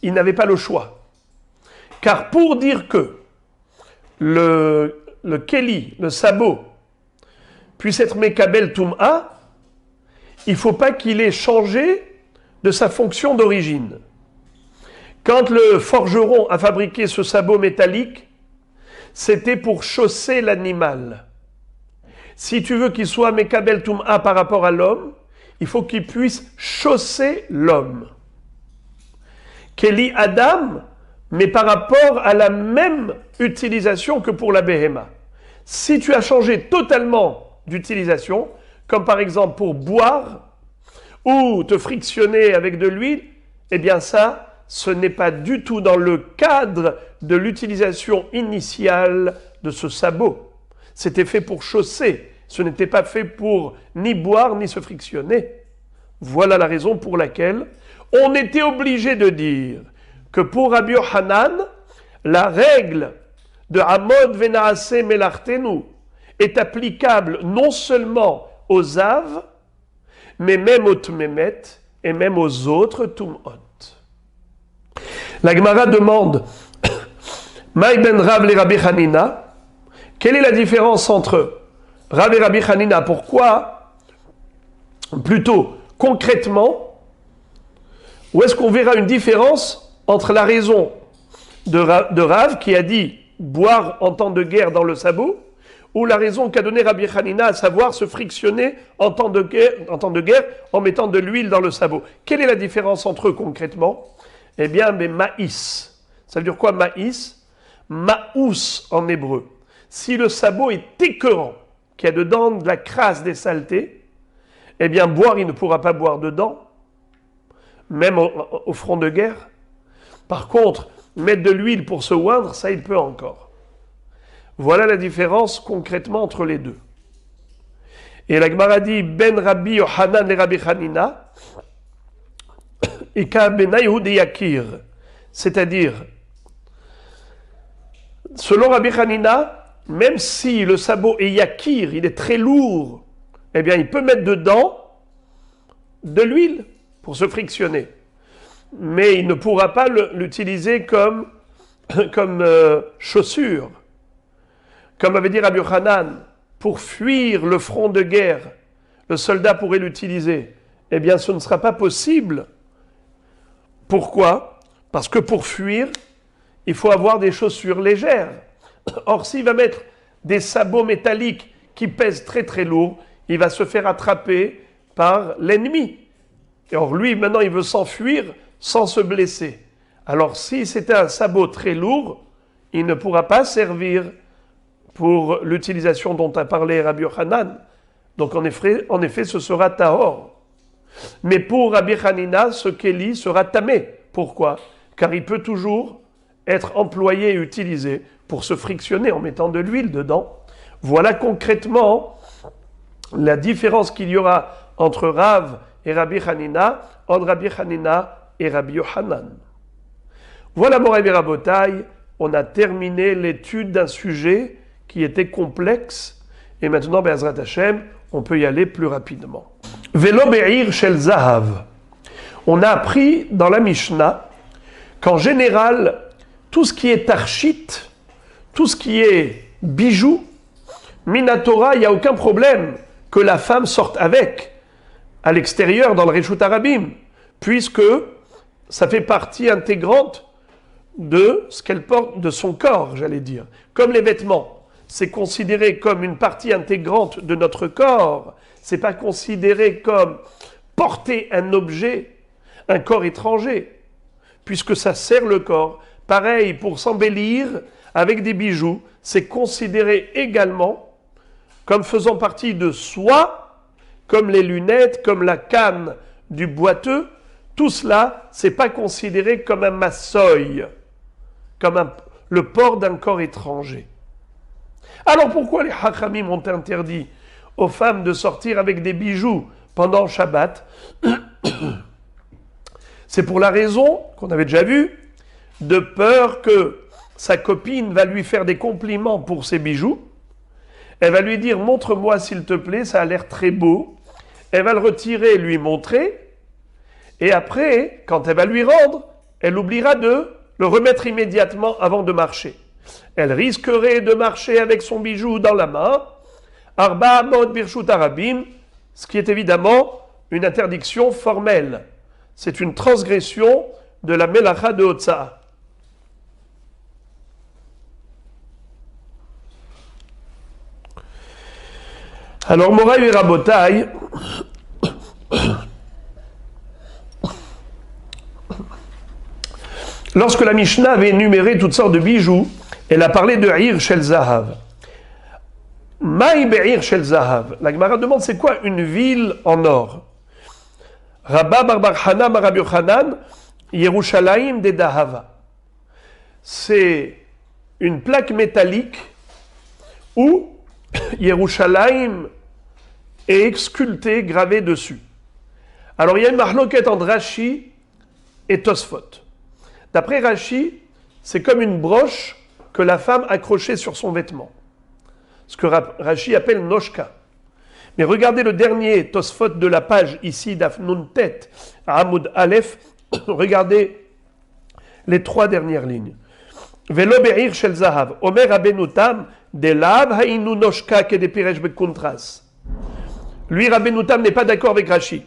il n'avait pas le choix. Car pour dire que le keli, le sabot, puisse être Mekabel Tum'a, il ne faut pas qu'il ait changé de sa fonction d'origine. Quand le forgeron a fabriqué ce sabot métallique, c'était pour chausser l'animal. Si tu veux qu'il soit Mekabel Tum'a par rapport à l'homme, il faut qu'il puisse chausser l'homme. Keli Adam, mais par rapport à la même utilisation que pour la Behema. Si tu as changé totalement d'utilisation, comme par exemple pour boire ou te frictionner avec de l'huile, eh bien ça, ce n'est pas du tout dans le cadre de l'utilisation initiale de ce sabot. C'était fait pour chausser, ce n'était pas fait pour ni boire ni se frictionner. Voilà la raison pour laquelle on était obligé de dire que pour Rabbi Yochanan, la règle de Amod Venaase Melartenu est applicable non seulement aux Av, mais même aux Tmemet et même aux autres Tumot. La Gemara demande Maï ben Rav le Rabbi Hanina. Quelle est la différence entre Rav et Rabbi Hanina? Pourquoi? Plutôt, concrètement, où est-ce qu'on verra une différence entre la raison de Rav qui a dit boire en temps de guerre dans le sabot, ou la raison qu'a donnée Rabbi Hanina, à savoir se frictionner en temps de guerre en mettant de l'huile dans le sabot. Quelle est la différence entre eux concrètement? Eh bien, mais maïs. Ça veut dire quoi maïs? Maous en hébreu. Si le sabot est écœurant, qu'il y a dedans de la crasse, des saletés, eh bien, boire, il ne pourra pas boire dedans, même au front de guerre. Par contre, mettre de l'huile pour se oindre, ça, il peut encore. Voilà la différence concrètement entre les deux. Et la Gemara dit Ben Rabbi Yohanan le Rabbi Hanina, Ika ben Yehudi Yakir. C'est-à-dire, selon Rabbi Hanina, même si le sabot est yakir, il est très lourd, eh bien, il peut mettre dedans de l'huile pour se frictionner. Mais il ne pourra pas l'utiliser comme chaussure. Comme avait dit Rabbi Yochanan, pour fuir le front de guerre, le soldat pourrait l'utiliser. Eh bien, ce ne sera pas possible. Pourquoi? Parce que pour fuir, il faut avoir des chaussures légères. Or, s'il va mettre des sabots métalliques qui pèsent très très lourd, il va se faire attraper par l'ennemi. Et or, lui, maintenant, il veut s'enfuir sans se blesser. Alors, si c'était un sabot très lourd, il ne pourra pas servir pour l'utilisation dont a parlé Rabbi Yochanan. Donc, en effet, ce sera tahor. Mais pour Rabbi Hanina, ce kéli sera tamé. Pourquoi? Car il peut toujours être employé et utilisé pour se frictionner en mettant de l'huile dedans. Voilà concrètement la différence qu'il y aura entre Rav et Rabbi Hanina, entre Rabbi Hanina et Rabbi Yochanan. Voilà, Moraï et Rabotai, on a terminé l'étude d'un sujet qui était complexe, et maintenant, Be'ezrat Hashem, on peut y aller plus rapidement. Velo be'ir shel zahav. On a appris dans la Mishnah qu'en général, tout ce qui est tarchit, tout ce qui est bijoux, minatora, il n'y a aucun problème que la femme sorte avec à l'extérieur dans le Reshut Harabim, puisque ça fait partie intégrante de ce qu'elle porte, de son corps, j'allais dire. Comme les vêtements, c'est considéré comme une partie intégrante de notre corps, c'est pas considéré comme porter un objet, un corps étranger, puisque ça sert le corps. Pareil, pour s'embellir avec des bijoux, c'est considéré également comme faisant partie de soi, comme les lunettes, comme la canne du boiteux. Tout cela, c'est pas considéré comme un massoï, comme le port d'un corps étranger. Alors pourquoi les Hachamim ont interdit aux femmes de sortir avec des bijoux pendant Shabbat? C'est pour la raison, qu'on avait déjà vue, de peur que sa copine va lui faire des compliments pour ses bijoux. Elle va lui dire « Montre-moi s'il te plaît, ça a l'air très beau ». Elle va le retirer et lui montrer. Et après, quand elle va lui rendre, elle oubliera de le remettre immédiatement avant de marcher. Elle risquerait de marcher avec son bijou dans la main, Arba Amod Birshut Harabim, ce qui est évidemment une interdiction formelle. C'est une transgression de la Melacha de Hotza'a. Alors, Moraï et Rabotai, lorsque la Mishnah avait énuméré toutes sortes de bijoux, elle a parlé de Ir Shel Zahav. Maï Be'ir Shel Zahav. La Gemara demande c'est quoi une ville en or? Rabba Bar Hanam Rabbi Yochanan, Yerushalayim de Dahava. C'est une plaque métallique où Yerushalayim est sculpté, gravé dessus. Alors il y a une marloquette entre Rashi et Tosfot. D'après Rashi, c'est comme une broche que la femme accrochait sur son vêtement. Ce que Rashi appelle noshka. Mais regardez le dernier Tosfot de la page ici d'Afnun Tet, à Hamoud Aleph. Regardez les 3 dernières lignes. Velo be'ir shel zahav. Omer Rabbeinu Tam, de lav hainu noshka ke de piresh bekontras. Lui, Rabbeinu Tam n'est pas d'accord avec Rashi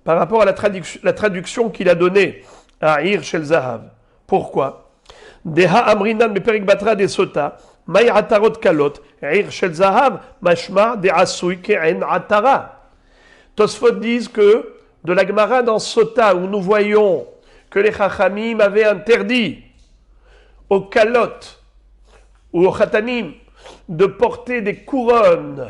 par rapport à la traduction qu'il a donnée à Ir shel zahav. Pourquoi? Deha amrinan beperik batra de sota, may atarot kalot, Ir shel zahav, mashma de asui ke'en atara. Tosfot disent que de la Gemara dans Sota, où nous voyons que les Chachamim avaient interdit aux kalotes ou aux khatanim de porter des couronnes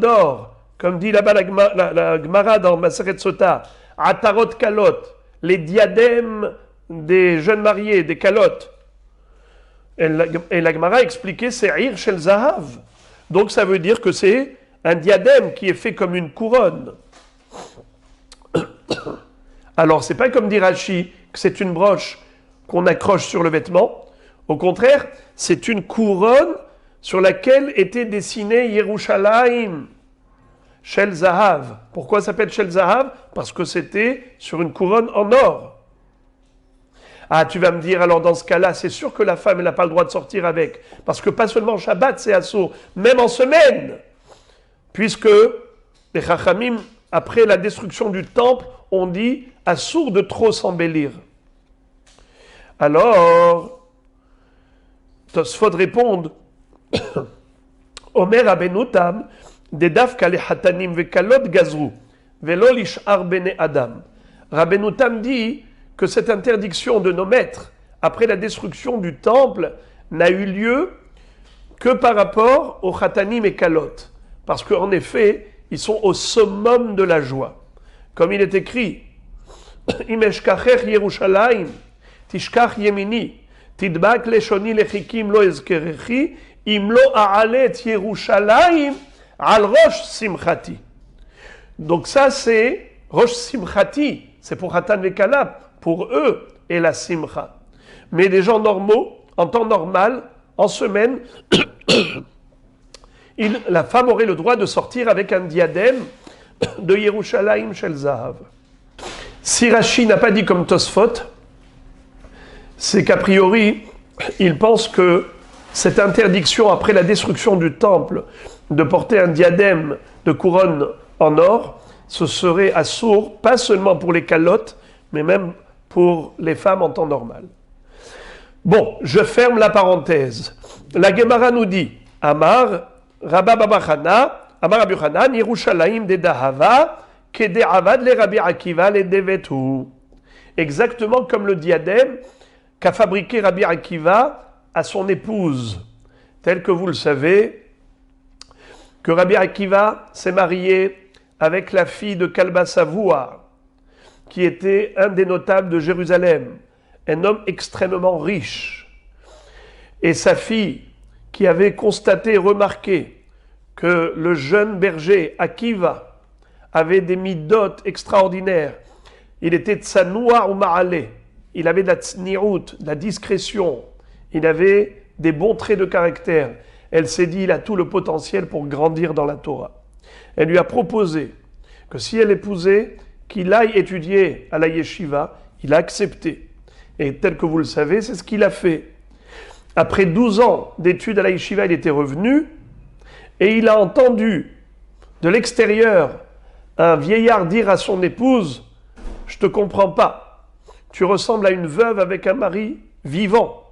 d'or, comme dit là-bas la Gemara dans Maseret Sota, atarot kalot, les diadèmes des jeunes mariés, des kalotes. Et la Gemara expliquait c'est Ir shel zahav. Donc ça veut dire que c'est un diadème qui est fait comme une couronne. Alors, c'est pas comme dit Rashi que c'est une broche qu'on accroche sur le vêtement. Au contraire, c'est une couronne sur laquelle était dessiné Yerushalayim, Shel Zahav. Pourquoi ça s'appelle Shel Zahav? Parce que c'était sur une couronne en or. Ah, tu vas me dire, alors dans ce cas-là, c'est sûr que la femme, elle n'a pas le droit de sortir avec. Parce que pas seulement Shabbat, c'est assourd, même en semaine. Puisque les Chachamim, après la destruction du temple, ont dit assourd de trop s'embellir. Alors, Tosfot répondent Omer Rabbeinu Tam, Dedaf kale hatanim vekalot gazru, velo lishar bene Adam. Rabbeinu Tam dit que cette interdiction de nos maîtres, après la destruction du temple, n'a eu lieu que par rapport aux hatanim et kalot. Parce qu'en effet, ils sont au summum de la joie. Comme il est écrit, Imeshkacher Yerushalayim, Tishkach Yemini, Tidbak Leshoni Lechikim Lo Ezkerechi, Imlo Aalet Yerushalayim, Al Rosh Simchati. Donc ça c'est Rosh Simchati, c'est pour Hatan Vekala, pour eux et la Simcha. Mais des gens normaux, en temps normal, en semaine, la femme aurait le droit de sortir avec un diadème de Yerushalayim Shel Zahav. Si Rashi n'a pas dit comme Tosfot, c'est qu'a priori, il pense que cette interdiction après la destruction du temple de porter un diadème de couronne en or, ce serait assourd, pas seulement pour les calottes, mais même pour les femmes en temps normal. Bon, je ferme la parenthèse. La Gemara nous dit, Amar, Rabba Baba Chana, Amar Rabbi Yochanan, Yerushalayim de Dahava, Kede Avad le Rabbi Akiva le Devetu. Exactement comme le diadème qu'a fabriqué Rabbi Akiva à son épouse. Tel que vous le savez, que Rabbi Akiva s'est marié avec la fille de Kalba Savoua, qui était un des notables de Jérusalem, un homme extrêmement riche. Et sa fille, qui avait constaté et remarqué que le jeune berger Akiva avait des midot extraordinaires, il était tsanoua ou ma'alé, il avait de la tsniout, de la discrétion, il avait des bons traits de caractère. Elle s'est dit, il a tout le potentiel pour grandir dans la Torah. Elle lui a proposé que si elle épousait, qu'il aille étudier à la yeshiva. Il a accepté. Et tel que vous le savez, c'est ce qu'il a fait. Après 12 ans d'études à la yeshiva, il était revenu et il a entendu de l'extérieur un vieillard dire à son épouse « Je te comprends pas. Tu ressembles à une veuve avec un mari vivant.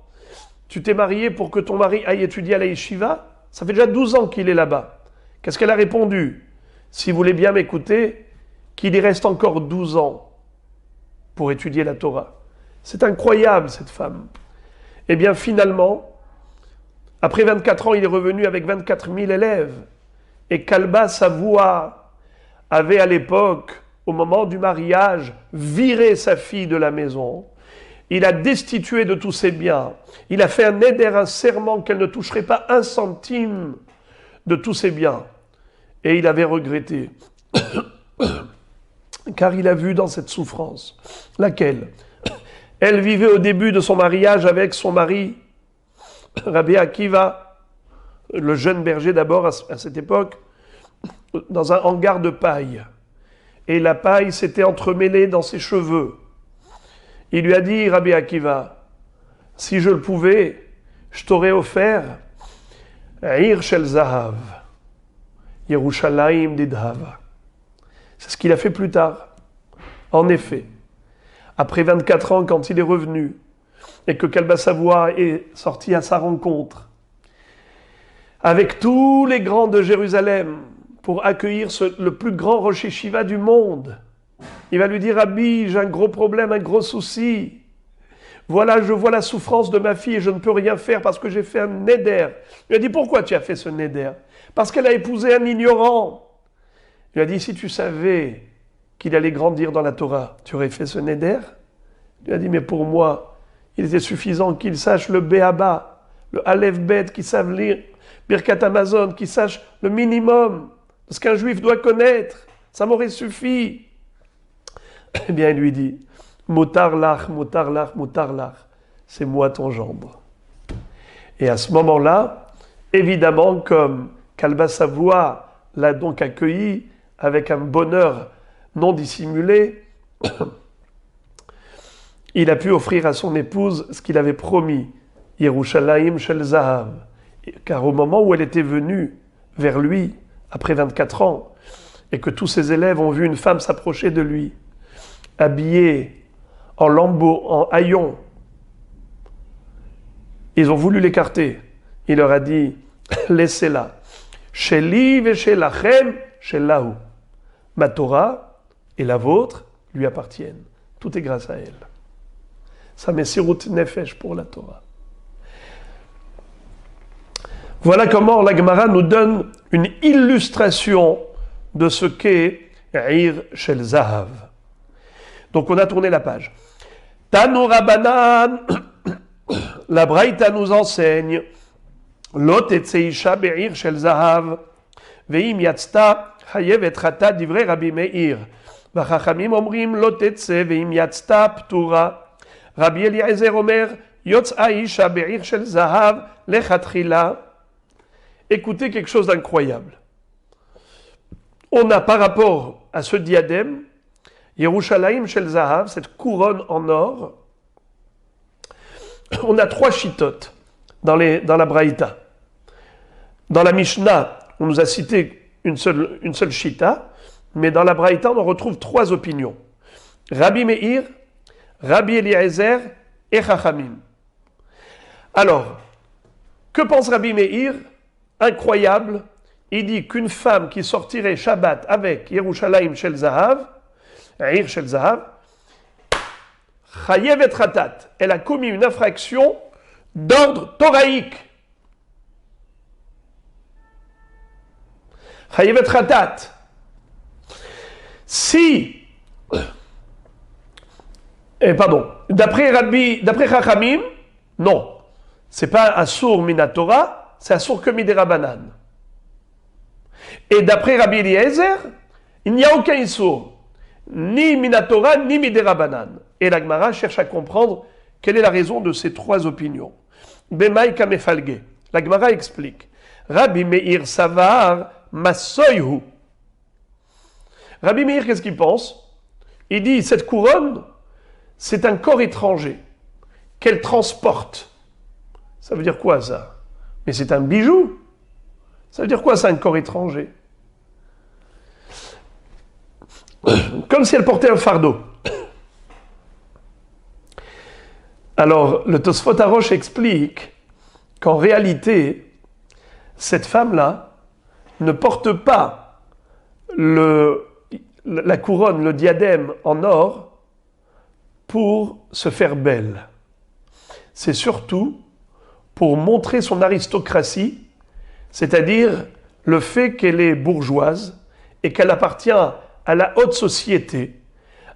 Tu t'es marié pour que ton mari aille étudier à la yeshiva? Ça fait déjà 12 ans qu'il est là-bas. » Qu'est-ce qu'elle a répondu? « Si vous voulez bien m'écouter, qu'il y reste encore 12 ans pour étudier la Torah. » C'est incroyable, cette femme. Eh bien, finalement, après 24 ans, il est revenu avec 24 000 élèves. Et Kalba Savoua avait à l'époque, au moment du mariage, viré sa fille de la maison. Il a destitué de tous ses biens. Il a fait un éder, un serment qu'elle ne toucherait pas un centime de tous ses biens. Et il avait regretté. Car il a vu dans cette souffrance. Laquelle? Elle vivait au début de son mariage avec son mari, Rabbi Akiva, le jeune berger d'abord à cette époque, dans un hangar de paille. Et la paille s'était entremêlée dans ses cheveux. Il lui a dit, Rabbi Akiva, si je le pouvais, je t'aurais offert Ir Shel Zahav, Yerushalayim Didhava. C'est ce qu'il a fait plus tard. En effet, après 24 ans, quand il est revenu, et que Kalba Savoie est sorti à sa rencontre, avec tous les grands de Jérusalem, pour accueillir le plus grand Rosh Yeshiva du monde, il va lui dire, Rabbi, j'ai un gros problème, un gros souci. Voilà, je vois la souffrance de ma fille et je ne peux rien faire parce que j'ai fait un neder. Il lui a dit, pourquoi tu as fait ce neder? Parce qu'elle a épousé un ignorant. Il lui a dit, si tu savais qu'il allait grandir dans la Torah, tu aurais fait ce neder? Il lui a dit, mais pour moi, il était suffisant qu'il sache le Béaba, le Aleph Bet, qu'il sache lire Birkat Amazon, qu'il sache le minimum de ce qu'un juif doit connaître. Ça m'aurait suffi. Eh bien, il lui dit, Motar lach, motar lach, motar lach, c'est moi ton gendre. Et à ce moment-là, évidemment, comme Kalba Savoie l'a donc accueilli avec un bonheur non dissimulé, il a pu offrir à son épouse ce qu'il avait promis, Yerushalayim Shel Zahav. Car au moment où elle était venue vers lui, après 24 ans, et que tous ses élèves ont vu une femme s'approcher de lui, habillée en lambeaux, en haillons, ils ont voulu l'écarter. Il leur a dit, laissez-la. Sheli veshelachem shelahu. Ma Torah et la vôtre lui appartiennent. Tout est grâce à elle. Sa mesirut nefesh pour la Torah. Voilà comment la Gemara nous donne une illustration de ce qu'est Ir Shel Zahav. Donc on a tourné la page. Tanu Rabbanan, la Braïta nous enseigne, Lot etzeisha be'ir shel zahav, ve'im yatzta chayevet chata divrei Rabbi Meir. V'chachamim omrim lot etze ve'im yatzta ptura. Rabbi Eliezer omer, yotz'a isha be'ir shel zahav lechatchila. Écoutez quelque chose d'incroyable. On a par rapport à ce diadème, Yerushalayim Shel Zahav, cette couronne en or, on a 3 chitotes dans la Braïta. Dans la Mishnah, on nous a cité une seule chita, mais dans la Braïta, on en retrouve 3 opinions. Rabbi Meir, Rabbi Eliezer et Chachamim. Alors, que pense Rabbi Meir? Incroyable, il dit qu'une femme qui sortirait Shabbat avec Yerushalayim Shel Zahav, Ir Shel Zahav, Chayevet Ratat, elle a commis une infraction d'ordre thoraïque. Chayevet Ratat. Si, d'après Chachamim, non, c'est pas un sourd minatora, c'est un sourd que midérabanan. Et d'après Rabbi Eliezer, il n'y a aucun issour. Ni minatora, ni midérabanan. Et la Gemara cherche à comprendre quelle est la raison de ces 3 opinions. Bemaï kamefalge. La Gemara explique. Rabbi Meir savar masoyhu. Rabbi Meir, qu'est-ce qu'il pense? Il dit, cette couronne, c'est un corps étranger qu'elle transporte. Ça veut dire quoi ça? Mais c'est un bijou. Ça veut dire quoi ça, un corps étranger? Comme si elle portait un fardeau. Alors, le Tosfot Arosh explique qu'en réalité, cette femme-là ne porte pas la couronne, le diadème en or pour se faire belle. C'est surtout pour montrer son aristocratie, c'est-à-dire le fait qu'elle est bourgeoise et qu'elle appartient à la haute société.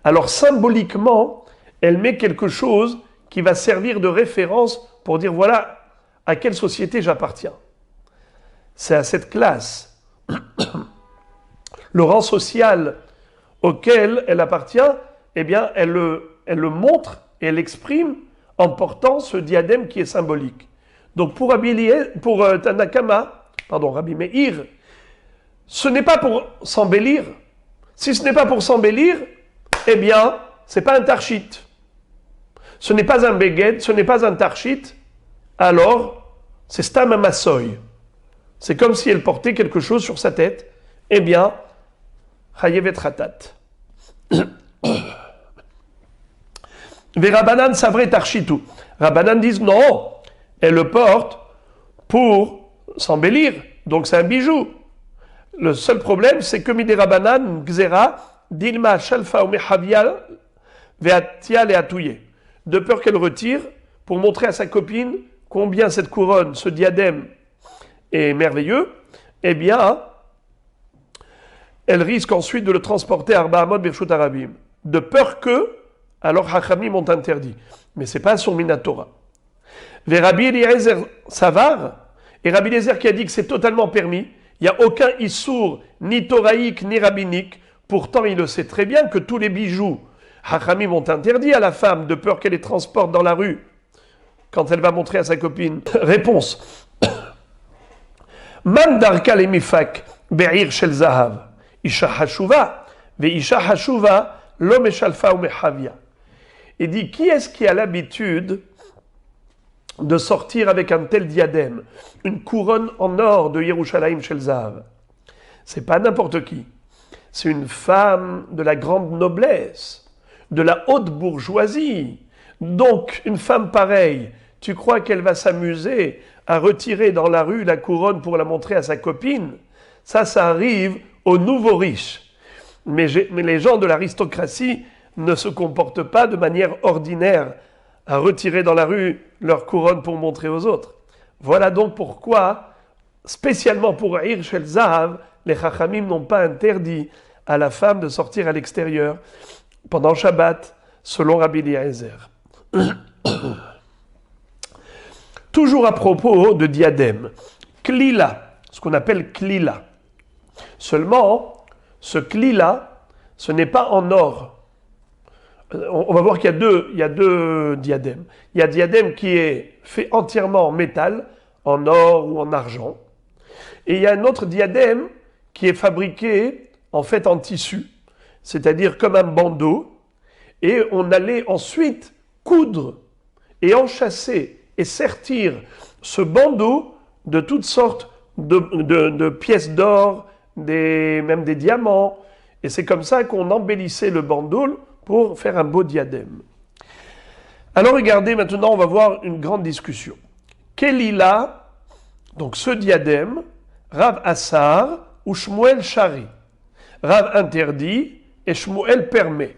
Alors symboliquement, elle met quelque chose qui va servir de référence pour dire voilà à quelle société j'appartiens. C'est à cette classe, le rang social auquel elle appartient, eh bien elle le montre et elle l'exprime en portant ce diadème qui est symbolique. Donc pour Rabbi Meir, ce n'est pas pour s'embellir. Si ce n'est pas pour s'embellir, eh bien, c'est pas un tarchit. ce n'est pas un beged, ce n'est pas un tarchit, alors c'est stam masoy. C'est comme si elle portait quelque chose sur sa tête. Eh bien, chayevet ratat. Verabanan savre tarchitu. Rabanan disent non, elle le porte pour s'embellir, donc c'est un bijou. Le seul problème, c'est que Midé Rabanan, Gzera, Dilma, Shalfa ou Mehavia, Veatia et Atouye. De peur qu'elle retire pour montrer à sa copine combien cette couronne, ce diadème est merveilleux, eh bien, elle risque ensuite de le transporter à Arba Amod Birshut Arabim. De peur que, alors Hachamim ont interdit. Mais ce n'est pas son Minatora. Vers Rabbi Eliezer Savar, et Rabbi Eliezer qui a dit que c'est totalement permis, il n'y a aucun issour, ni toraïque, ni rabbinique. Pourtant, il le sait très bien que tous les bijoux, Hachamim ont interdit à la femme de peur qu'elle les transporte dans la rue quand elle va montrer à sa copine. Réponse. Man darka lemifak be'ir shel zahav, isha hashuva, ve'isha hashuva, lo meshalfa ou mehavia. Il dit, qui est-ce qui a l'habitude de sortir avec un tel diadème, une couronne en or de Yerushalayim Shel Zahav? C'est pas n'importe qui. C'est une femme de la grande noblesse, de la haute bourgeoisie. Donc, une femme pareille, tu crois qu'elle va s'amuser à retirer dans la rue la couronne pour la montrer à sa copine? Ça arrive aux nouveaux riches. Mais les gens de l'aristocratie ne se comportent pas de manière ordinaire à retirer dans la rue leur couronne pour montrer aux autres. Voilà donc pourquoi, spécialement pour Ir Shel Zahav, les Chachamim n'ont pas interdit à la femme de sortir à l'extérieur pendant Shabbat, selon Rabbi Eliezer. Toujours à propos de diadème, klila, ce qu'on appelle klila. Seulement, ce klila, ce n'est pas en or. On va voir qu'il y a deux diadèmes. Il y a un diadème qui est fait entièrement en métal, en or ou en argent. Et il y a un autre diadème qui est fabriqué en fait en tissu, c'est-à-dire comme un bandeau. Et on allait ensuite coudre et enchâsser et sertir ce bandeau de toutes sortes de pièces d'or, même des diamants. Et c'est comme ça qu'on embellissait le bandeau pour faire un beau diadème. Alors regardez, maintenant on va voir une grande discussion. Kelila, donc ce diadème, Rav Assar ou Shmuel Shari. Rav interdit et Shmuel permet.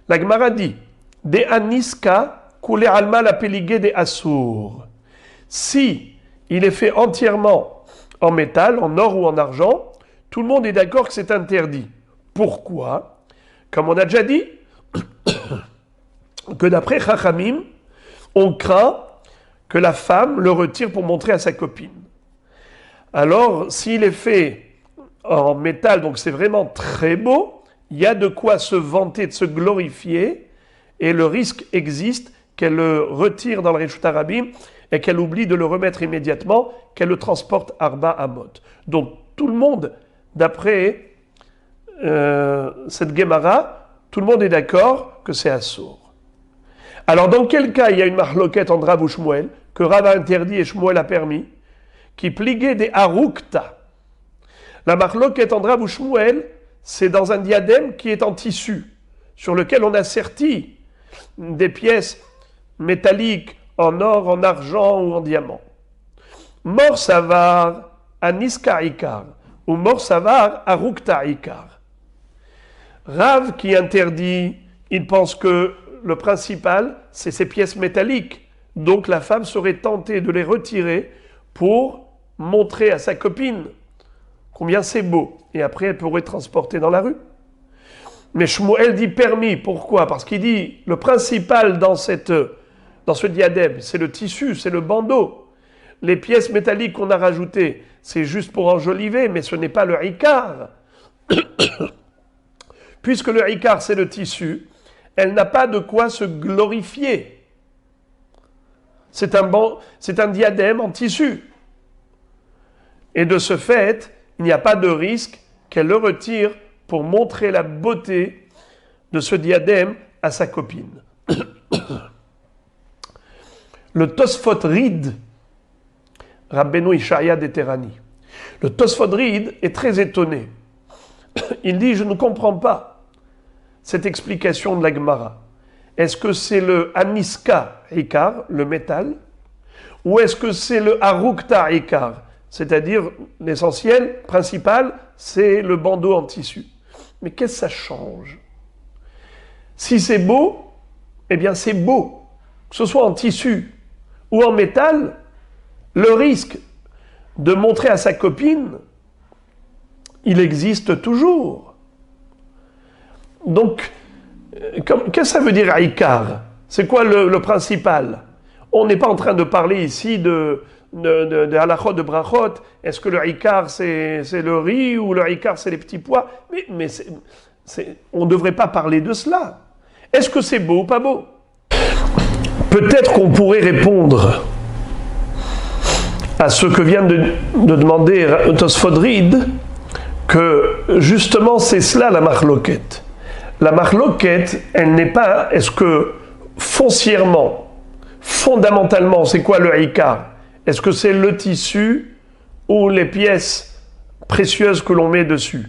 La Gemara dit, De Aniska Kule Alma la Peligé de Assour. Si il est fait entièrement en métal, en or ou en argent, tout le monde est d'accord que c'est interdit. Pourquoi? Comme on a déjà dit, que d'après Chachamim, on craint que la femme le retire pour montrer à sa copine. Alors, s'il est fait en métal, donc c'est vraiment très beau, il y a de quoi se vanter, de se glorifier, et le risque existe qu'elle le retire dans le Reshut Arabim et qu'elle oublie de le remettre immédiatement, qu'elle le transporte Arba Amot. Donc, tout le monde, d'après cette Gemara, tout le monde est d'accord que c'est assour. Alors, dans quel cas il y a une marloquette entre Rav ou Shmuel, que Rav a interdit et Shmuel a permis, qui pliguait des harukta. La marloquette entre Rav ou Shmuel, c'est dans un diadème qui est en tissu, sur lequel on a serti des pièces métalliques en or, en argent ou en diamant. Mor savar aniska ikar, ou mor savar harukta ikar. Rav qui interdit, il pense que le principal, c'est ces pièces métalliques. Donc la femme serait tentée de les retirer pour montrer à sa copine combien c'est beau. Et après, elle pourrait transporter dans la rue. Mais Shmuel dit permis. Pourquoi? Parce qu'il dit, le principal dans ce diadème, c'est le tissu, c'est le bandeau. Les pièces métalliques qu'on a rajoutées, c'est juste pour enjoliver, mais ce n'est pas le ikar. Puisque le ikar, c'est le tissu, elle n'a pas de quoi se glorifier. C'est un diadème en tissu. Et de ce fait, il n'y a pas de risque qu'elle le retire pour montrer la beauté de ce diadème à sa copine. Le Tosfot Rid, Rabbeinu Ishaya d'Eterani. Le Tosfot Rid est très étonné. Il dit, je ne comprends pas cette explication de la Gemara. Est-ce que c'est le Aniska Ikar, le métal, ou est-ce que c'est le Harukta Ikar, c'est-à-dire l'essentiel, principal, c'est le bandeau en tissu. Mais qu'est-ce que ça change? Si c'est beau, eh bien c'est beau. Que ce soit en tissu ou en métal, le risque de montrer à sa copine, il existe toujours. Donc, qu'est-ce que ça veut dire Ikar? C'est quoi le principal? On n'est pas en train de parler ici de halachot, de brachot. Est-ce que le Ikar c'est le riz ou le Ikar c'est les petits pois? Mais on ne devrait pas parler de cela. Est-ce que c'est beau ou pas beau? Peut-être qu'on pourrait répondre à ce que vient de demander Tosfot Rid, que justement c'est cela la marloquette. La marloquette, elle n'est pas, est-ce que foncièrement, fondamentalement, c'est quoi le Ikar? Est-ce que c'est le tissu ou les pièces précieuses que l'on met dessus?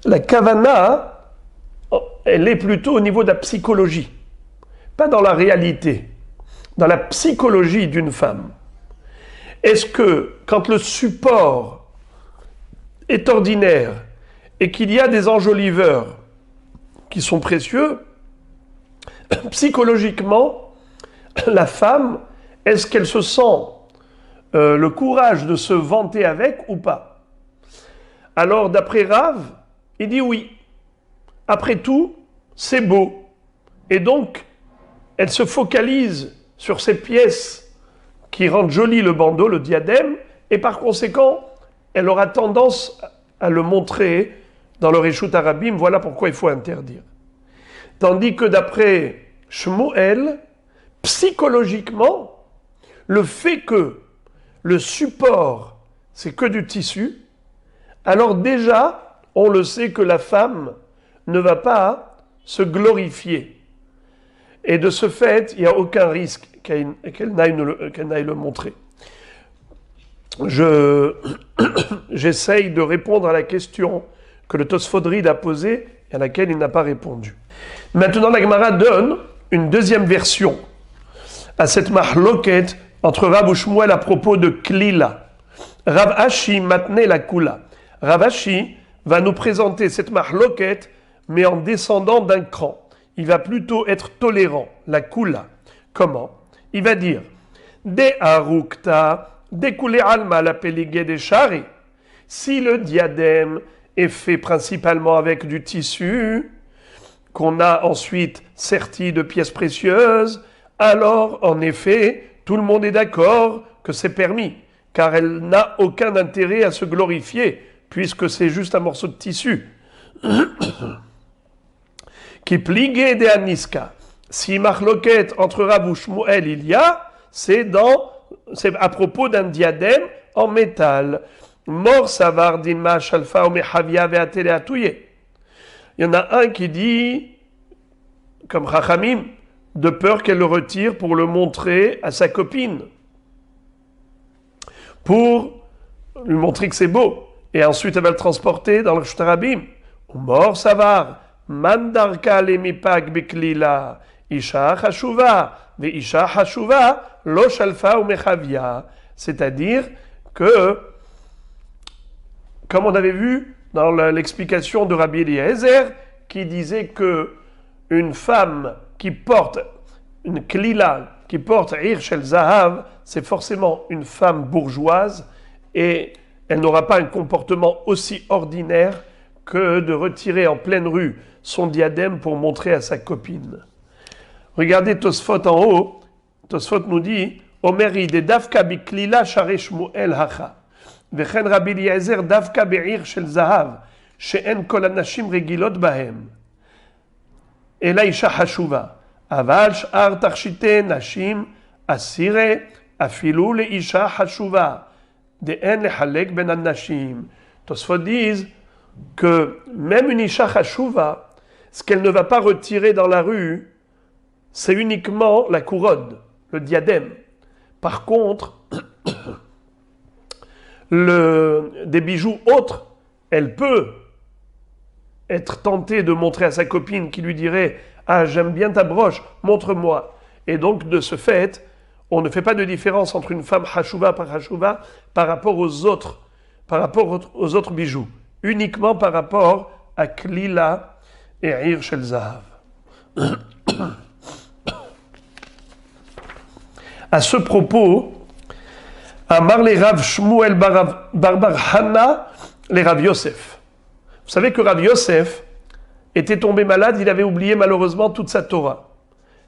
La kavana, elle est plutôt au niveau de la psychologie, pas dans la réalité, dans la psychologie d'une femme. Est-ce que quand le support est ordinaire et qu'il y a des enjoliveurs qui sont précieux, psychologiquement, la femme, est-ce qu'elle se sent le courage de se vanter avec ou pas? Alors, d'après Rav, il dit oui. Après tout, c'est beau. Et donc, elle se focalise sur ces pièces qui rendent joli le bandeau, le diadème, et par conséquent, elle aura tendance à le montrer dans le Reshut Harabim. Voilà pourquoi il faut interdire. Tandis que d'après Shmuel, psychologiquement, le fait que le support, c'est que du tissu, alors déjà, on le sait que la femme ne va pas se glorifier. Et de ce fait, il n'y a aucun risque qu'elle n'aille le montrer. J'essaye de répondre à la question que le Tosfot Rid a posée et à laquelle il n'a pas répondu. Maintenant, la Gemara donne une deuxième version à cette mahloket entre Rav et Shmuel à propos de Klila. Rav Ashi matne la kula. Rav Ashi va nous présenter cette mahloket, mais en descendant d'un cran. Il va plutôt être tolérant, la kula. Comment? Il va dire de harukta, de kule alma la peligé de shari. Si le diadème est fait principalement avec du tissu, qu'on a ensuite serti de pièces précieuses, alors en effet, tout le monde est d'accord que c'est permis, car elle n'a aucun intérêt à se glorifier, puisque c'est juste un morceau de tissu. Qui pliguait de Aniska. Si marloquette entre Rav et Shmuel il y a, c'est à propos d'un diadème en métal. Mor savar dinma shalfa ou mehavia ve'atele atouye. Il y en a un qui dit, comme Chachamim, de peur qu'elle le retire pour le montrer à sa copine. Pour lui montrer que c'est beau. Et ensuite elle va le transporter dans le shtarabim. Mor savar. Mandarka lemipag beklila, isha hashuva, ve isha hashuva, lo shalfa ou mechavia. C'est-à-dire que, comme on avait vu dans l'explication de Rabbi Eliezer, qui disait que une femme qui porte une klila, qui porte ir shel zahav, c'est forcément une femme bourgeoise et elle n'aura pas un comportement aussi ordinaire que de retirer en pleine rue son diadème pour montrer à sa copine. Regardez Tosfot en haut. Tosfot nous dit Omeri de davka biklila share Shmuel hacha. Vechen Rabbi Eliezer davka be'ir shel zahav she'en kol anashim regilot bahem. Ela isha hashuva. Aval sh'ar tachshite nashim asire afilu le'isha hashuva. De'en lehalek ben anashim. Tosfot disent que même une isha hashuva, ce qu'elle ne va pas retirer dans la rue, c'est uniquement la couronne, le diadème. Par contre, des bijoux autres, elle peut être tentée de montrer à sa copine qui lui dirait « Ah, j'aime bien ta broche, montre-moi ». Et donc, de ce fait, on ne fait pas de différence entre une femme hashuva par rapport aux autres bijoux, uniquement par rapport à Klila et Ir Shel Zahav. À ce propos, Amar les Rav Shmuel Barbar Hanna les Rav Yosef. Vous savez que Rav Yosef était tombé malade, il avait oublié malheureusement toute sa Torah.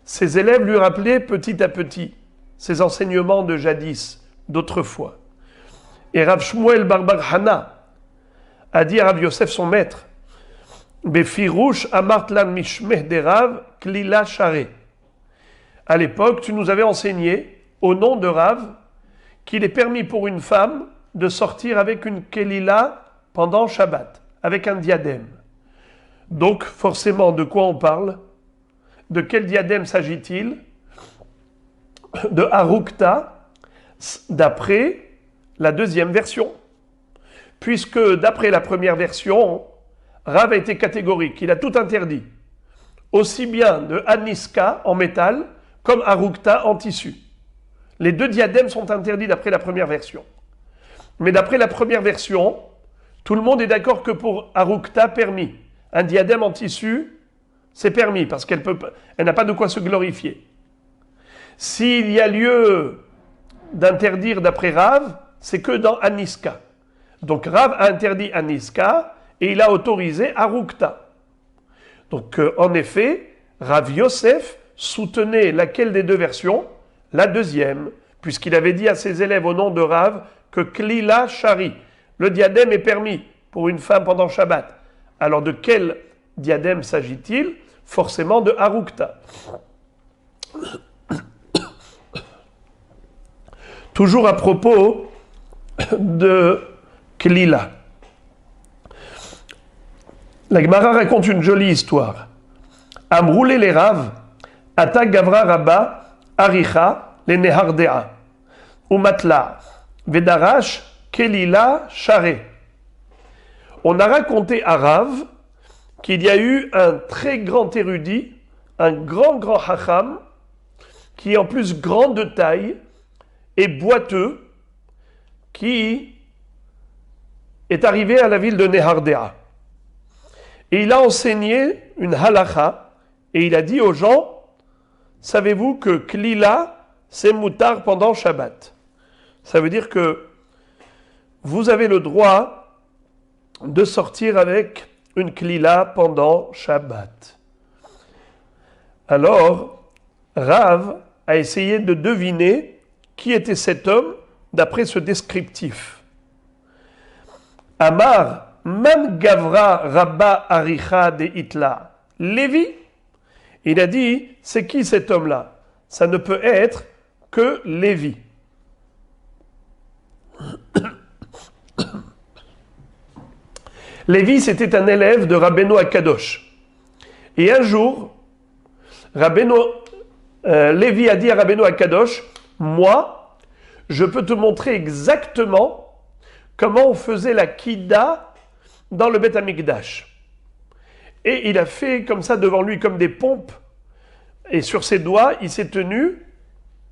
Ses élèves lui rappelaient petit à petit ses enseignements de jadis, d'autrefois. Et Rav Shmuel Barbar Hanna a dit à Rav Yosef, son maître, Befirouche Amartlan Mishmeh Derav Klila Share. À l'époque, tu nous avais enseigné, au nom de Rav, qu'il est permis pour une femme de sortir avec une Kelila pendant Shabbat, avec un diadème. Donc, forcément, de quoi on parle? De quel diadème s'agit-il? De Harukta, d'après la deuxième version. Puisque, d'après la première version, Rav a été catégorique, il a tout interdit. Aussi bien de Aniska en métal, comme Harukta en tissu. Les deux diadèmes sont interdits d'après la première version. Mais d'après la première version, tout le monde est d'accord que pour Harukta, permis. Un diadème en tissu, c'est permis, parce qu'elle n'a pas de quoi se glorifier. S'il y a lieu d'interdire d'après Rav, c'est que dans Aniska. Donc Rav a interdit Aniska, et il a autorisé Harukta. Donc en effet, Rav Yosef soutenait laquelle des deux versions? La deuxième, puisqu'il avait dit à ses élèves au nom de Rav que Klila Shari, le diadème est permis pour une femme pendant Shabbat. Alors de quel diadème s'agit-il? Forcément de Harukta. Toujours à propos de Klila. La Gemara raconte une jolie histoire. Amroulé les Rav, Ata Gavra Rabba, Aricha, les Nehardea, Umatla, Vedarash, Kelila, Share. On a raconté à Rav qu'il y a eu un très grand érudit, un grand hacham, qui est en plus grand de taille et boiteux, qui est arrivé à la ville de Nehardea. Et il a enseigné une halakha, et il a dit aux gens, savez-vous que Klila, c'est moutar pendant Shabbat? Ça veut dire que vous avez le droit de sortir avec une Klila pendant Shabbat. Alors, Rav a essayé de deviner qui était cet homme d'après ce descriptif. Amar, Man Gavra Rabba Aricha de Itla, Lévi. Il a dit, c'est qui cet homme-là? Ça ne peut être que Lévi. Lévi, c'était un élève de Rabbeinu Akadosh. Et un jour, Lévi a dit à Rabbeinu Akadosh, moi, je peux te montrer exactement comment on faisait la kidda dans le Beth Amikdash. Et il a fait comme ça devant lui, comme des pompes. Et sur ses doigts, il s'est tenu.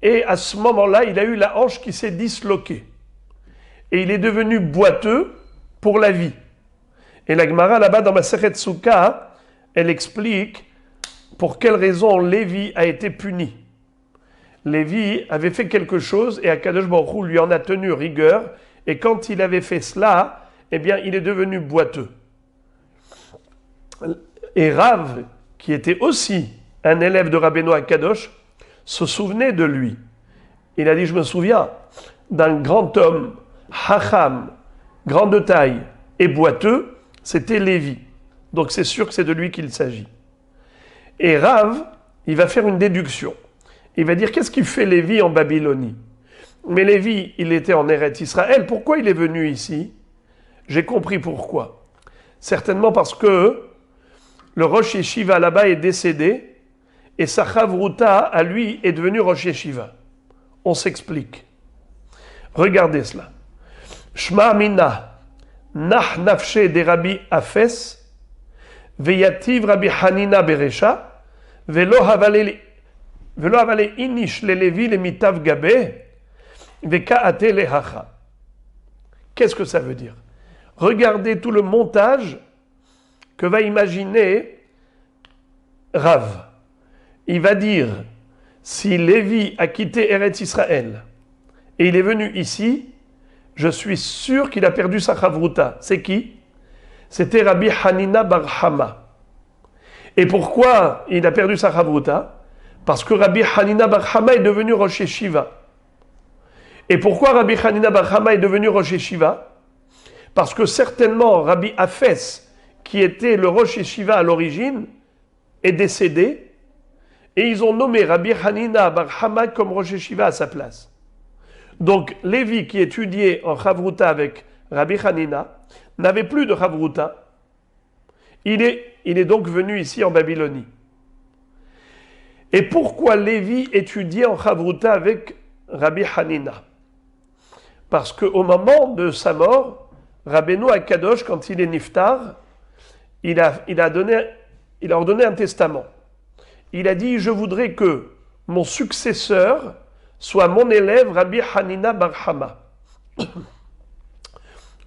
Et à ce moment-là, il a eu la hanche qui s'est disloquée. Et il est devenu boiteux pour la vie. Et la Gemara, là-bas, dans Masechet Souka, elle explique pour quelle raison Lévi a été puni. Lévi avait fait quelque chose et Akadosh Baruch Hu lui en a tenu rigueur. Et quand il avait fait cela, eh bien, il est devenu boiteux. Et Rav, qui était aussi un élève de Rabbeinu Akadosh, se souvenait de lui. Il a dit, je me souviens d'un grand homme, hacham, grand de taille et boiteux, c'était Lévi. Donc c'est sûr que c'est de lui qu'il s'agit. Et Rav, il va faire une déduction. Il va dire, qu'est-ce qu'il fait Lévi en Babylonie? Mais Lévi, il était en Eretz Israël. Pourquoi il est venu ici? J'ai compris pourquoi. Certainement parce que le Rosh Yeshiva là-bas est décédé et sa Chavruta, à lui, est devenu Rosh Yeshiva. On s'explique. Regardez cela. Shma mina, nah nafshe de Rabbi Afes, veyativ Rabbi Hanina beresha, velo havale inish le levi le mitav gabe, vekaate le hacha. Qu'est-ce que ça veut dire? Regardez tout le montage que va imaginer Rav. Il va dire, si Lévi a quitté Eretz Israël et il est venu ici, je suis sûr qu'il a perdu sa chavruta. C'est qui? C'était Rabbi Hanina bar Hama. Et pourquoi il a perdu sa chavruta? Parce que Rabbi Hanina bar Hama est devenu Rosh Yeshiva. Et pourquoi Rabbi Hanina bar Hama est devenu Rosh Yeshiva? Parce que certainement Rabbi Afes, qui était le Rosh Yeshiva à l'origine, est décédé, et ils ont nommé Rabbi Hanina bar Hama comme Rosh Yeshiva à sa place. Donc Lévi, qui étudiait en Chavruta avec Rabbi Hanina, n'avait plus de Chavruta. Il est donc venu ici en Babylonie. Et pourquoi Lévi étudiait en Chavruta avec Rabbi Hanina? Parce qu'au moment de sa mort, Rabbeinu Akadosh, quand il est niftar, il a ordonné un testament. Il a dit, je voudrais que mon successeur soit mon élève Rabbi Hanina bar Hama.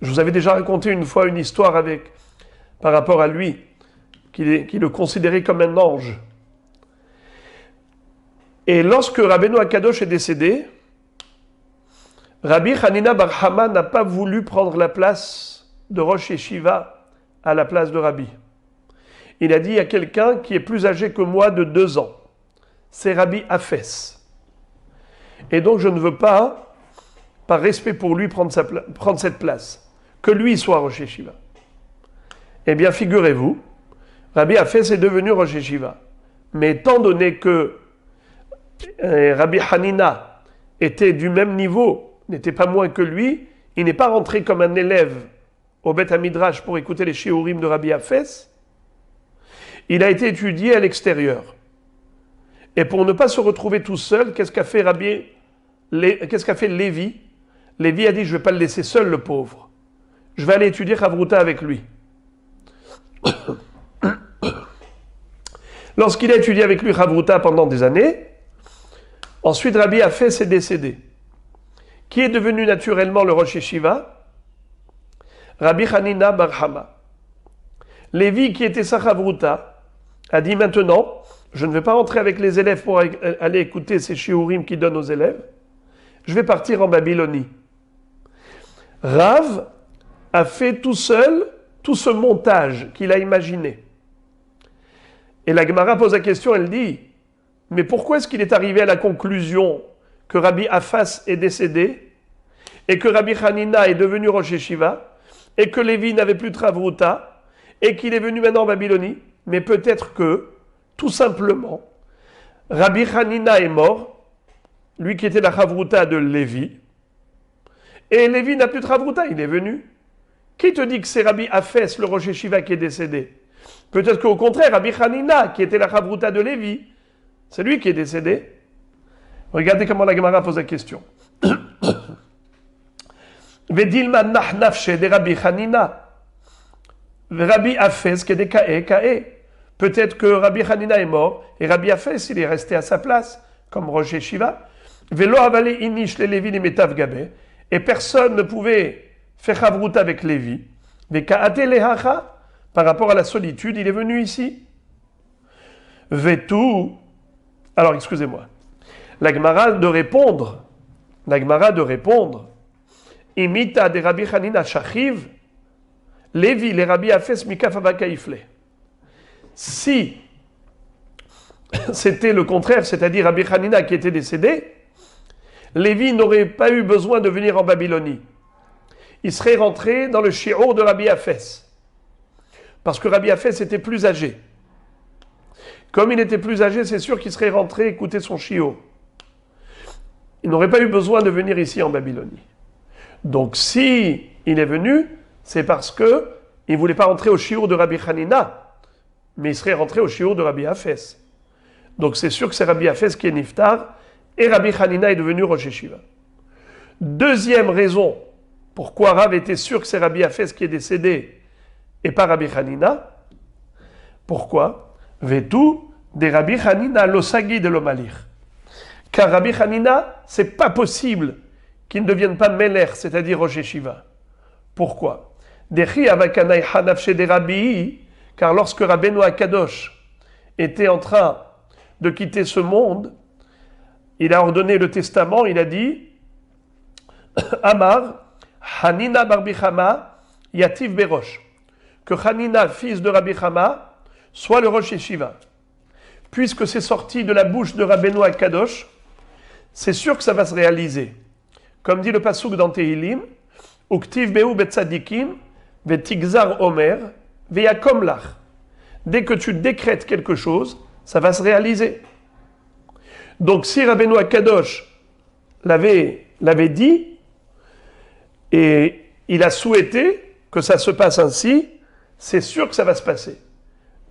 Je vous avais déjà raconté une fois une histoire par rapport à lui, qui le considérait comme un ange. Et lorsque Rabbeinu Akadosh est décédé, Rabbi Hanina bar Hama n'a pas voulu prendre la place de Rosh Yeshiva à la place de Rabbi. Il a dit, il y a quelqu'un qui est plus âgé que moi de 2 ans. C'est Rabbi Afes. Et donc je ne veux pas, par respect pour lui, prendre cette place. Que lui soit Rosh Yeshiva. Eh bien, figurez-vous, Rabbi Afes est devenu Rosh Yeshiva. Mais étant donné que Rabbi Hanina était du même niveau, n'était pas moins que lui, il n'est pas rentré comme un élève au Beth HaMidrash pour écouter les shiurim de Rabbi Afes. Il a été étudié à l'extérieur. Et pour ne pas se retrouver tout seul, qu'est-ce qu'a fait Lévi? Lévi a dit, je ne vais pas le laisser seul, le pauvre. Je vais aller étudier Chavruta avec lui. Lorsqu'il a étudié avec lui Chavruta pendant des années, ensuite Rabbi Afes est décédé. Qui est devenu naturellement le Rosh Yeshiva? Rabbi Hanina bar Hama. Lévi, qui était sa Chavruta, a dit maintenant, je ne vais pas rentrer avec les élèves pour aller écouter ces shiurim qu'ils donnent aux élèves. Je vais partir en Babylonie. Rav a fait tout seul tout ce montage qu'il a imaginé. Et la Gemara pose la question, elle dit, mais pourquoi est-ce qu'il est arrivé à la conclusion que Rabbi Afas est décédé et que Rabbi Hanina est devenu Rosh Yeshiva et que Lévi n'avait plus de Chavruta et qu'il est venu maintenant en Babylonie? Mais peut-être que, tout simplement, Rabbi Hanina est mort, lui qui était la Chavruta de Lévi, et Lévi n'a plus de Chavruta, il est venu. Qui te dit que c'est Rabbi Afes, le Rosh Yeshiva, qui est décédé? Peut-être qu'au contraire, Rabbi Hanina, qui était la Chavruta de Lévi, c'est lui qui est décédé. Regardez comment la Gemara pose la question. Vedilma nahnafshe de Rabbi Hanina. Rabbi Afes qui est des kae. Peut-être que Rabbi Hanina est mort et Rabbi Afes il est resté à sa place comme Rosh Yeshiva. Velo avale inish le Lévi le metav gabe, et personne ne pouvait faire Chavruta avec Lévi. Mais kaate lehacha, par rapport à la solitude, il est venu ici. Vetu. Alors excusez-moi. La Gemara de répondre. Imita de Rabbi Hanina shachiv. Lévi, les Rabbi Afes mikaf avakaifle. Si c'était le contraire, c'est-à-dire Rabbi Hanina qui était décédé, Lévi n'aurait pas eu besoin de venir en Babylonie. Il serait rentré dans le shiur de Rabbi Afes. Parce que Rabbi Afes était plus âgé. Comme il était plus âgé, c'est sûr qu'il serait rentré écouter son shiur. Il n'aurait pas eu besoin de venir ici en Babylonie. Donc si il est venu, c'est parce que il ne voulait pas rentrer au shiur de Rabbi Hanina, mais il serait rentré au shiur de Rabbi Afes. Donc c'est sûr que c'est Rabbi Afes qui est niftar et Rabbi Hanina est devenu Rosh Yeshiva. Deuxième raison pourquoi Rav était sûr que c'est Rabbi Hafez qui est décédé et pas Rabbi Hanina. Pourquoi? Vetu de Rabbi Hanina l'osagi de l'omalir. Car Rabbi Hanina, c'est pas possible qu'il ne devienne pas Meler, c'est-à-dire Rosh Yeshiva. Pourquoi? Dechi avakanai hanafshe de Rabbi, car lorsque Rabbeinu Akadosh était en train de quitter ce monde, il a ordonné le testament, il a dit Amar, Hanina bar Bichama, Yativ Berosh, que Hanina, fils de Rabbi Chama, soit le Rosh Yeshiva. Puisque c'est sorti de la bouche de Rabbeinu Akadosh, c'est sûr que ça va se réaliser. Comme dit le pasuk dans Tehilim, Uktiv Behu Betzadikim, Vetigzar Omer, Veyakom Lach. Dès que tu décrètes quelque chose, ça va se réaliser. Donc si Rabbeinu Akadosh l'avait dit, et il a souhaité que ça se passe ainsi, c'est sûr que ça va se passer.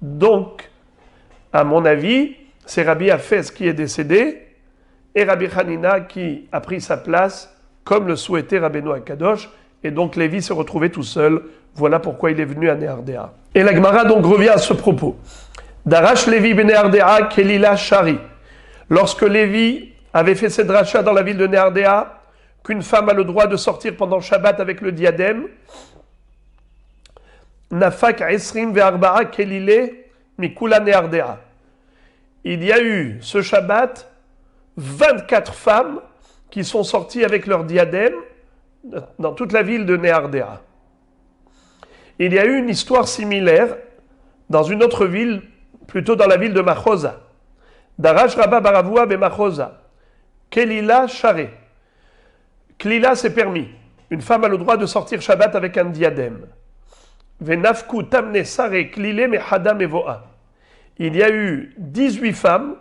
Donc, à mon avis, c'est Rabbi Hafez qui est décédé et Rabbi Hanina qui a pris sa place comme le souhaitait Rabbeinu Akadosh, et donc Lévi s'est retrouvé tout seul. Voilà pourquoi il est venu à Nehardea. Et la Gemara donc revient à ce propos. Darash Lévi ben Nehardea kelila shari. Lorsque Lévi avait fait cette dracha dans la ville de Nehardea, qu'une femme a le droit de sortir pendant Shabbat avec le diadème, Nafak Esrim ve'arba'a kelile mikula Nehardea. Il y a eu ce Shabbat 24 femmes qui sont sorties avec leur diadème dans toute la ville de Nehardea. Il y a eu une histoire similaire dans une autre ville, plutôt dans la ville de Machosa. Darash Rabba Baravua be Machosa. Kelila Share. Klila, c'est permis. Une femme a le droit de sortir Shabbat avec un diadème. Venafku tamne sare klile me hadam evoa. Il y a eu 18 femmes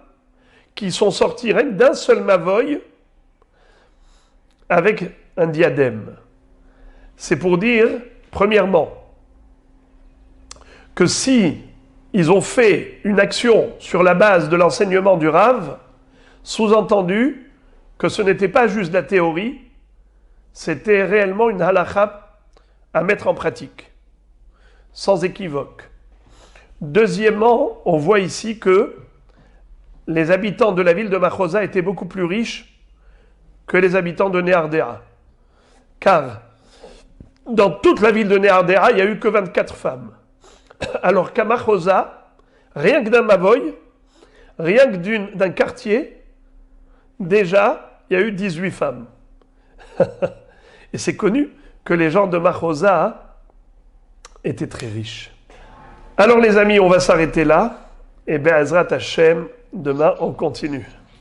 qui sont sorties rien que d'un seul mavoy avec un diadème. C'est pour dire, premièrement, que si ils ont fait une action sur la base de l'enseignement du Rav, sous-entendu que ce n'était pas juste de la théorie, c'était réellement une halakha à mettre en pratique, sans équivoque. Deuxièmement, on voit ici que les habitants de la ville de Machosa étaient beaucoup plus riches que les habitants de Nehardea. Car dans toute la ville de Nehardea, il n'y a eu que 24 femmes. Alors qu'à Machosa, rien que d'un mavoy, rien que d'un quartier, déjà, il y a eu 18 femmes. Et c'est connu que les gens de Machosa étaient très riches. Alors les amis, on va s'arrêter là. Et Be'ezrat Hashem, demain on continue.